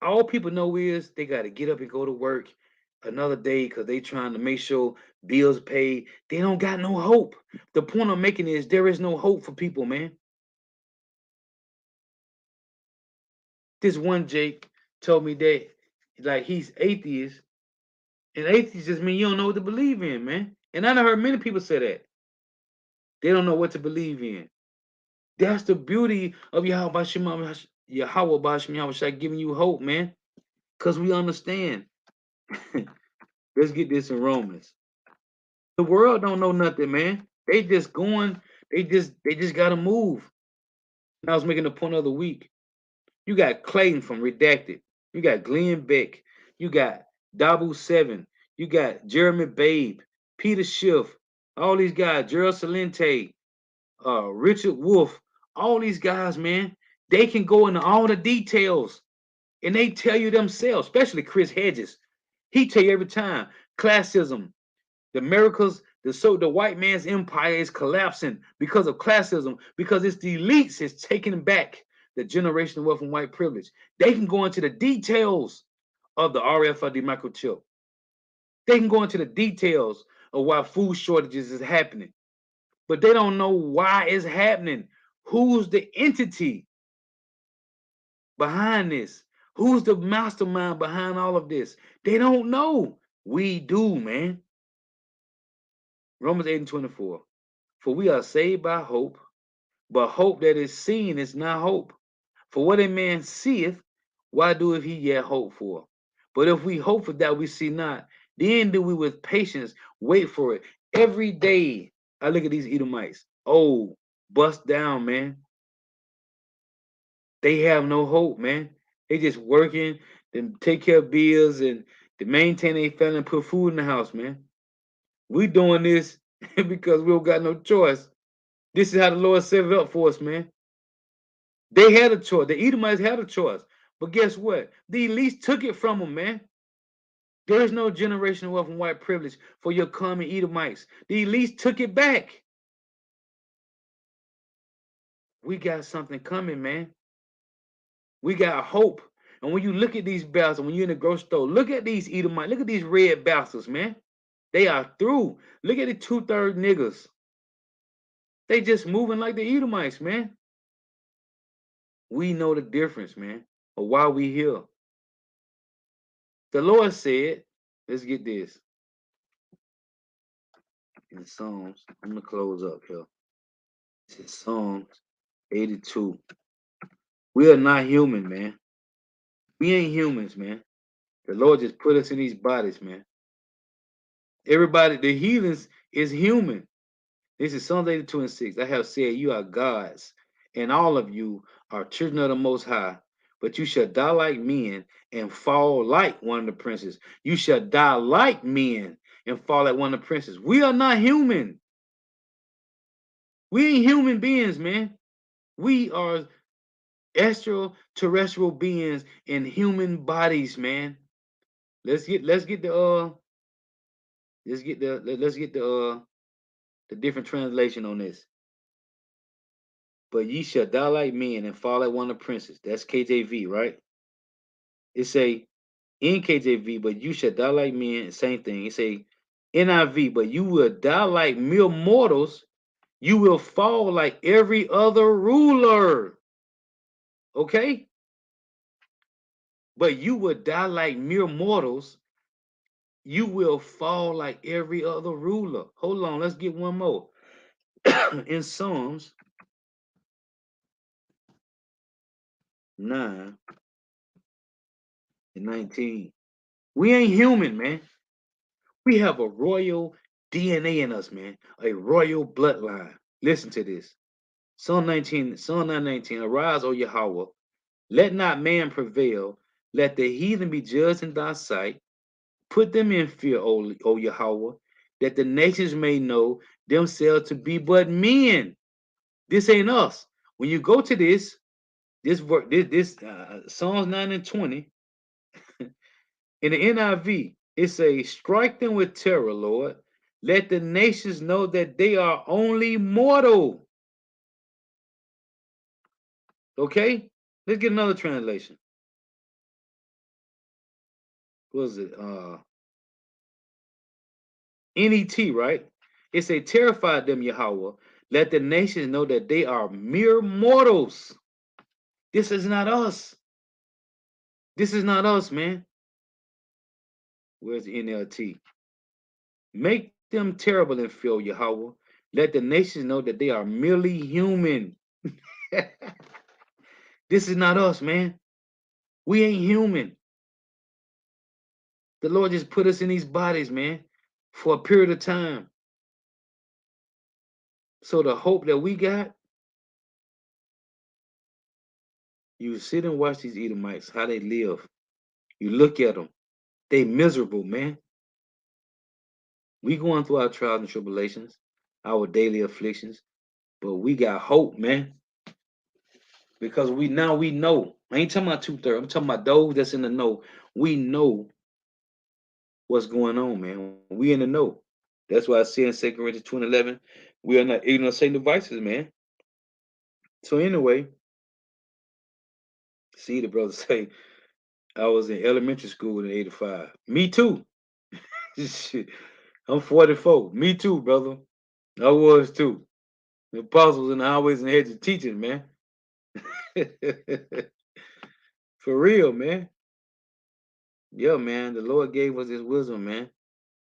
All people know is they got to get up and go to work another day because they trying to make sure bills paid. They don't got no hope. The point I'm making is there is no hope for people, man. This one Jake told me that like he's atheist, and atheist just mean you don't know what to believe in, man. And I done heard many people say that they don't know what to believe in. That's the beauty of Yahweh Bashim Yahweh Bashim Yahweh giving you hope, man. Because we understand. Let's get this in Romans. The world don't know nothing, man. They just going, they just gotta move. And I was making the point of the week. You got Clayton from Redacted. You got Glenn Beck. You got Dabu Seven. You got Jeremy Babe, Peter Schiff, all these guys, Gerald Salente, Richard Wolf, all these guys, man, they can go into all the details and they tell you themselves, especially Chris Hedges. He tell you every time classism, the Americas, the white man's empire is collapsing because of classism, because it's the elites is taking back the generational wealth and white privilege. They can go into the details of the RFID microchip. They can go into the details of why food shortages is happening, but they don't know why it's happening. Who's the entity behind this? Who's the mastermind behind all of this? They don't know. We do, man. Romans 8 and 24. For we are saved by hope, but hope that is seen is not hope. For what a man seeth, why doeth he yet hope for? But if we hope for that we see not, then do we with patience wait for it. Every day I look at these Edomites. Oh, bust down, man. They have no hope, man. They just working to take care of bills and to maintain their family and put food in the house, man. We doing this because we don't got no choice. This is how the Lord set it up for us, man. They had a choice. The Edomites had a choice. But guess what? The elites took it from them, man. There is no generational wealth and white privilege for your common Edomites. The elites took it back. We got something coming, man. We got hope. And when you look at these bastards, when you're in the grocery store, look at these Edomites. Look at these red bastards, man. They are through. Look at the 2/3 niggas. They just moving like the Edomites, man. We know the difference, man, of why we here. The Lord said, let's get this. In Psalms, I'm going to close up here. This is Psalms 82. We are not human, man. We ain't humans, man. The Lord just put us in these bodies, man. Everybody, the heathens is human. This is Psalms 82 and 6. I have said, you are gods, and all of you are children of the Most High. But you shall die like men and fall like one of the princes. You shall die like men and fall like one of the princes. We are not human. We ain't human beings, man. We are extraterrestrial beings in human bodies, man. Let's get the different translation on this. But ye shall die like men and fall like one of the princes. That's KJV, right? It say in KJV, but you shall die like men. Same thing. It say NIV, but you will die like mere mortals. You will fall like every other ruler. Okay? But you will die like mere mortals. You will fall like every other ruler. Hold on, let's get one more. In Psalms 9 and 19. We ain't human, man. We have a royal DNA in us, man. A royal bloodline. Listen to this. Psalm 19, Psalm 9:19. Arise, O Yahweh. Let not man prevail. Let the heathen be judged in thy sight. Put them in fear, O Yahweh, that the nations may know themselves to be but men. This ain't us. When you go to this Psalms 9 and 20 in the NIV, it says, "Strike them with terror, Lord. Let the nations know that they are only mortal." Okay, let's get another translation. What was it? NET, right? It say, "Terrify them, Yahweh. Let the nations know that they are mere mortals." This is not us. This is not us, man. Where's the NLT? Make them terrible and fear, Yahweh. Let the nations know that they are merely human. This is not us, man. We ain't human. The Lord just put us in these bodies, man, for a period of time. So the hope that we got, you sit and watch these Edomites, how they live. You look at them. They miserable, man. We going through our trials and tribulations, our daily afflictions, but we got hope, man. Because we know. I ain't talking about 2/3. I'm talking about those that's in the know. We know what's going on, man. We in the know. That's why I say in 2 Corinthians 2:11, we are not ignorant of Satan devices, man. So anyway, see the brother say, I was in elementary school in '85. Me too. Shit. I'm 44. Me too, brother. I was too. The apostles and the highways and hedges teaching, man. For real, man. Yeah, man. The Lord gave us his wisdom, man.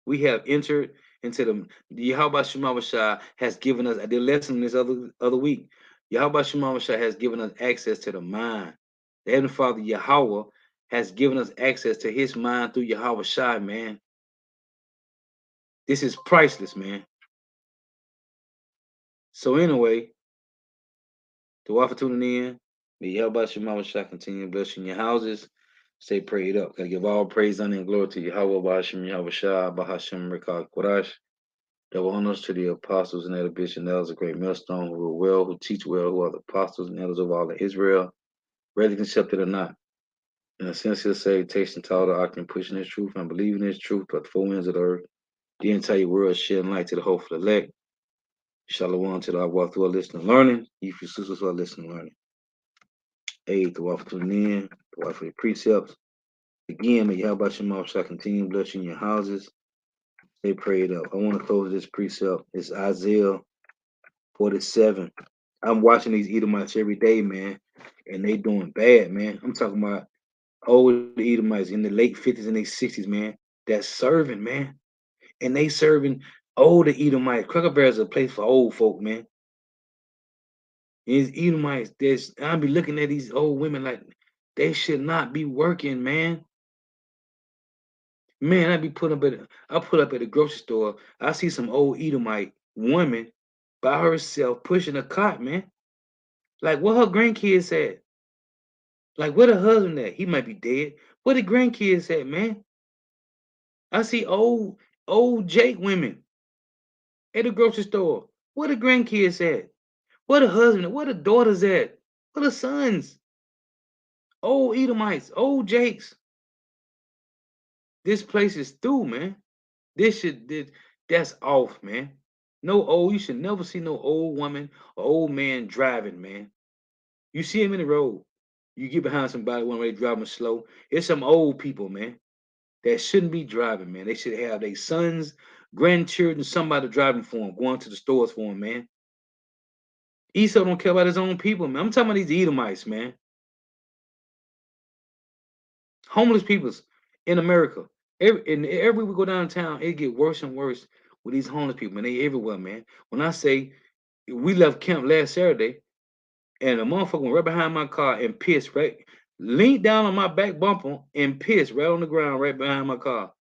We have entered into the Yahweh Shema Shah has given us. I did a lesson this other week. Yahweh Shema Shah has given us access to the mind. The Heavenly Father Yahweh has given us access to his mind through Yahweh Shai, man. This is priceless, man. So anyway, to offer tuning in, may Yahweh Shema Shah continue blessing your houses. Stay prayed up. Gotta give all praise, honor, and glory to Yahweh Bahashim Yahweh Shah Bahashim Rekah Kodash. Double honors to the apostles and elder bishops and elders of great millstone who are well, who teach well, who are the apostles and elders of all of Israel, whether accepted or not. In a sincere salutation to all the octane pushing his truth and believing his truth, but the four winds of the earth, the entire world shedding light to the hopeful elect. Shalom to the I walk through our listening and learning. You for sisters who are listening and learning. Aid to walk through the in, to walk for the precepts. Again, may Yahweh Shema shall continue blessing your houses. Stay prayed up. I want to close this precept. It's Isaiah 47. I'm watching these Edomites every day, man, and they doing bad, man. I'm talking about old Edomites in the late 50s and late 60s, man. That's serving, man. And they serving older Edomites. Cracker Barrel is a place for old folk, man. These Edomites, I be looking at these old women like they should not be working, man. Man, I put up at the grocery store. I see some old Edomite woman by herself pushing a cart, man. Like what her grandkids at? Like where the husband at? He might be dead. Where the grandkids at, man? I see old Jake women at the grocery store. Where the grandkids at? Where the husband at? Where the daughters at? Where the sons? Old Edomites, old Jakes. This place is through, man. That's off, man. No old, you should never see no old woman or old man driving, man. You see him in the road. You get behind somebody when they driving slow. It's some old people, man, that shouldn't be driving, man. They should have their sons, grandchildren, somebody driving for them, going to the stores for them, man. Esau don't care about his own people, man. I'm talking about these Edomites, man. Homeless peoples in America. Every we go downtown, it get worse and worse with these homeless people, man. They everywhere, man. When I say we left camp last Saturday, and a motherfucker went right behind my car and pissed right, leaned down on my back bumper and pissed right on the ground right behind my car.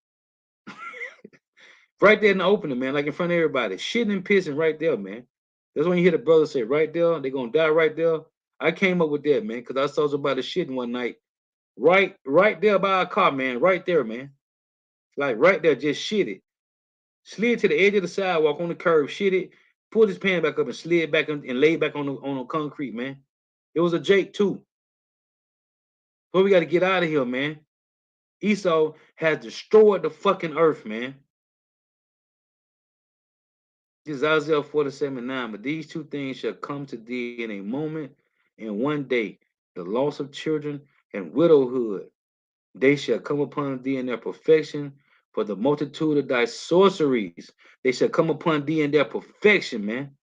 Right there in the opening, man, like in front of everybody. Shitting and pissing right there, man. That's when you hear the brother say, right there, they're gonna die right there. I came up with that, man, because I saw somebody shitting one night. Right there by a car, man. Right there, man. Like right there, just shit it. Slid to the edge of the sidewalk on the curb, shit it, pulled his pants back up and slid back and laid back on the concrete, man. It was a Jake too. But we got to get out of here, man. Esau has destroyed the fucking earth, man. This is Isaiah 47:9. But these two things shall come to thee in a moment, and one day, the loss of children and widowhood. They shall come upon thee in their perfection, for the multitude of thy sorceries. They shall come upon thee in their perfection, man.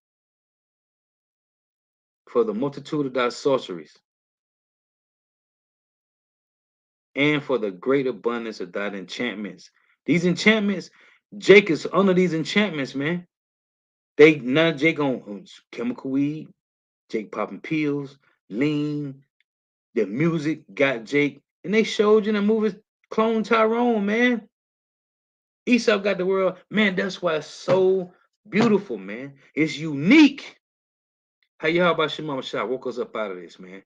For the multitude of thy sorceries, and for the great abundance of thy enchantments. These enchantments, Jake is under these enchantments, man. They now Jake on chemical weed, Jake popping pills, lean, the music got Jake, and they showed you in the movie Clone Tyrone, man. Esau got the world, man. That's why it's so beautiful, man. It's unique. How you how about Shemama Shah woke us up out of this, man?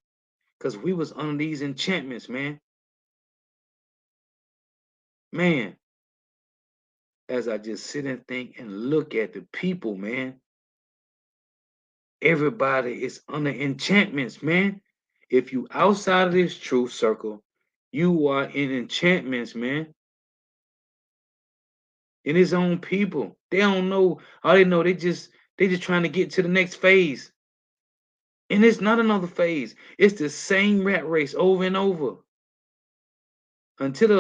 Because we was under these enchantments, man. Man, as I just sit and think and look at the people, man, everybody is under enchantments, man. If you outside of this truth circle, you are in enchantments, man. In his own people. They don't know. All they know, they just trying to get to the next phase. And it's not another phase. It's the same rat race over and over. Until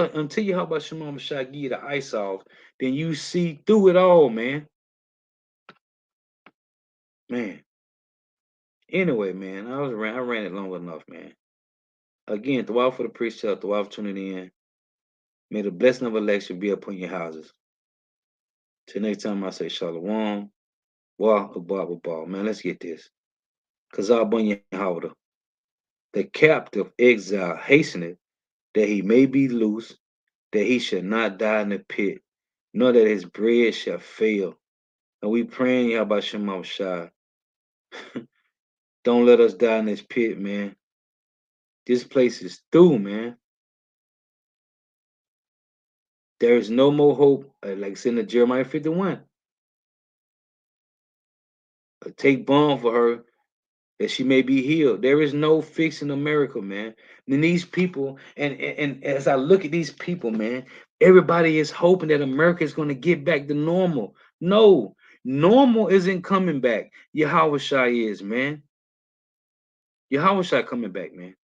you help about Shimon Mashah give you the ice off, then you see through it all, man. Man. Anyway, man, I ran it long enough, man. Again, the for the precept, the for tuning in. May the blessing of election be upon your houses. Till next time I say Shalom. Wah Abba. Man, let's get this. Kazal Bunya Howder. The captive exile hasteneth that he may be loose, that he shall not die in the pit, nor that his bread shall fail. And we praying Yahweh Shema Shai. Don't let us die in this pit, man. This place is through, man. There is no more hope. Like it's in the Jeremiah 51. Take balm for her that she may be healed. There is no fixing America, man. And these people, and as I look at these people, man, everybody is hoping that America is going to get back to normal. No, normal isn't coming back. Yahweh Shai is, man. Yahweh Shai coming back, man.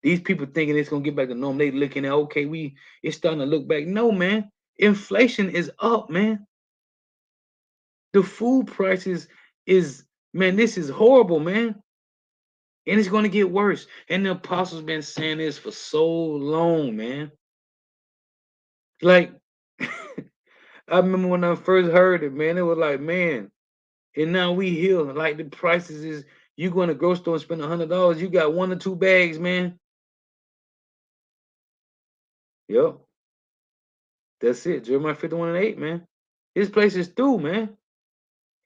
These people thinking it's gonna get back to normal. They looking at okay, it's starting to look back. No, man. Inflation is up, man. The food prices is man, this is horrible, man. And it's gonna get worse. And the apostles been saying this for so long, man. Like I remember when I first heard it, man. It was like, man, and now we here. Like the prices is you go in the grocery store and spend $100, you got 1 or 2 bags, man. Yep. That's it. Jeremiah 51:8, man. This place is through, man.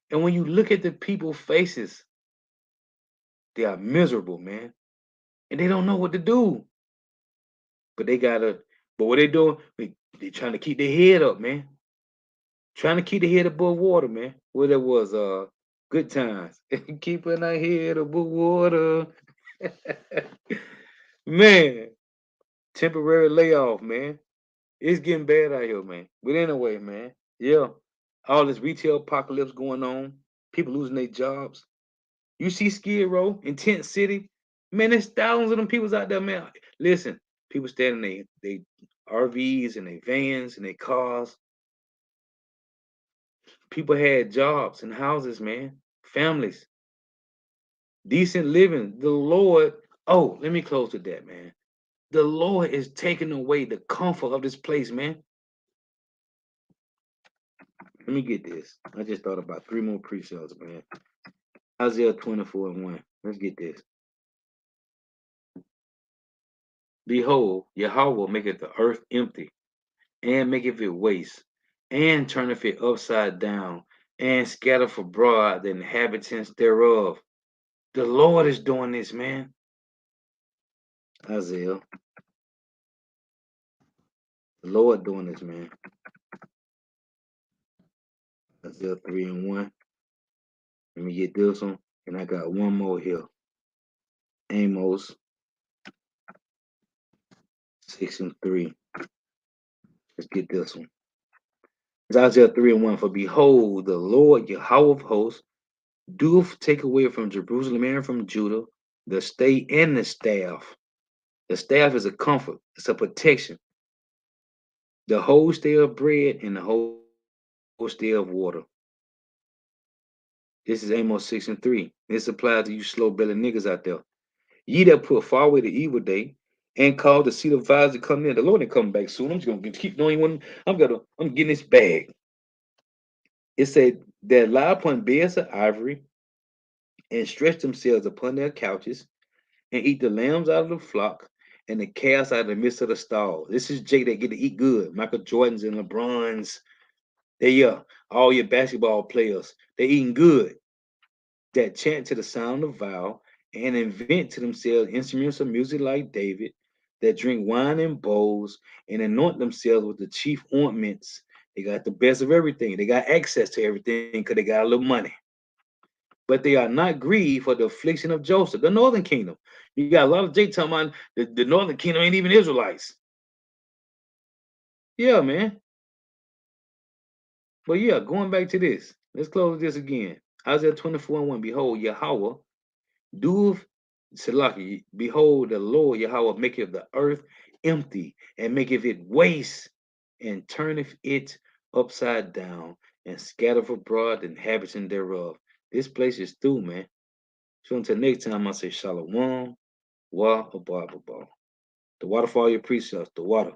And when you look at the people's faces, they are miserable, man. And they don't know what to do. But they gotta, but what they doing? They trying to keep their head up, man. Trying to keep their head above water, man. What it was, good times. Keeping our head above water. Man, temporary layoff, man. It's getting bad out here, man. But anyway, man. Yeah. All this retail apocalypse going on, people losing their jobs. You see Skid Row in Tent City, man, there's thousands of them peoples out there, man. Listen, people standing in they RVs and their vans and their cars. People had jobs and houses, man, families, decent living. The Lord, oh, let me close with that, man. The Lord is taking away the comfort of this place, man. Let me get this. I just thought about 3 more pre-sales, man. Isaiah 24:1. Let's get this. Behold, Yahweh maketh the earth empty, and maketh it waste, and turneth it upside down, and scattereth abroad the inhabitants thereof. The Lord is doing this, man. Isaiah, the Lord doing this, man. Isaiah 3 and 1. Let me get this one. And I got one more here. Amos 6 and 3. Let's get this one. It's Isaiah 3 and 1. For behold, the Lord Yahweh of hosts doeth take away from Jerusalem and from Judah the stay and the staff. The staff is a comfort, it's a protection. The whole stay of bread and the whole stay of water. This is Amos 6 and 3. This applies to you slow belly niggas out there. Ye that put far away the evil day and cause the seed of violence to come in. The Lord ain't coming back soon. I'm just gonna keep doing one. I'm getting this bag. It said that lie upon beds of ivory and stretch themselves upon their couches and eat the lambs out of the flock and the calves out of the midst of the stall. This is Jake that get to eat good. Michael Jordans and LeBrons. They all your basketball players. They eating good. That chant to the sound of vow and invent to themselves instruments of music like David, that drink wine in bowls and anoint themselves with the chief ointments. They got the best of everything. They got access to everything because they got a little money. But they are not grieved for the affliction of Joseph, the northern kingdom. You got a lot of J talking about the northern kingdom ain't even Israelites. Yeah, man. But yeah, going back to this, let's close this again. Isaiah 24 and 1. Behold, Yahweh doeth Salaki, behold, the Lord Yahweh maketh the earth empty and maketh it waste and turneth it upside down and scattereth abroad the inhabitants thereof. This place is through, man. So until next time, I say Shalom, Wa, Abba, Abba. The water for all your precepts, the water.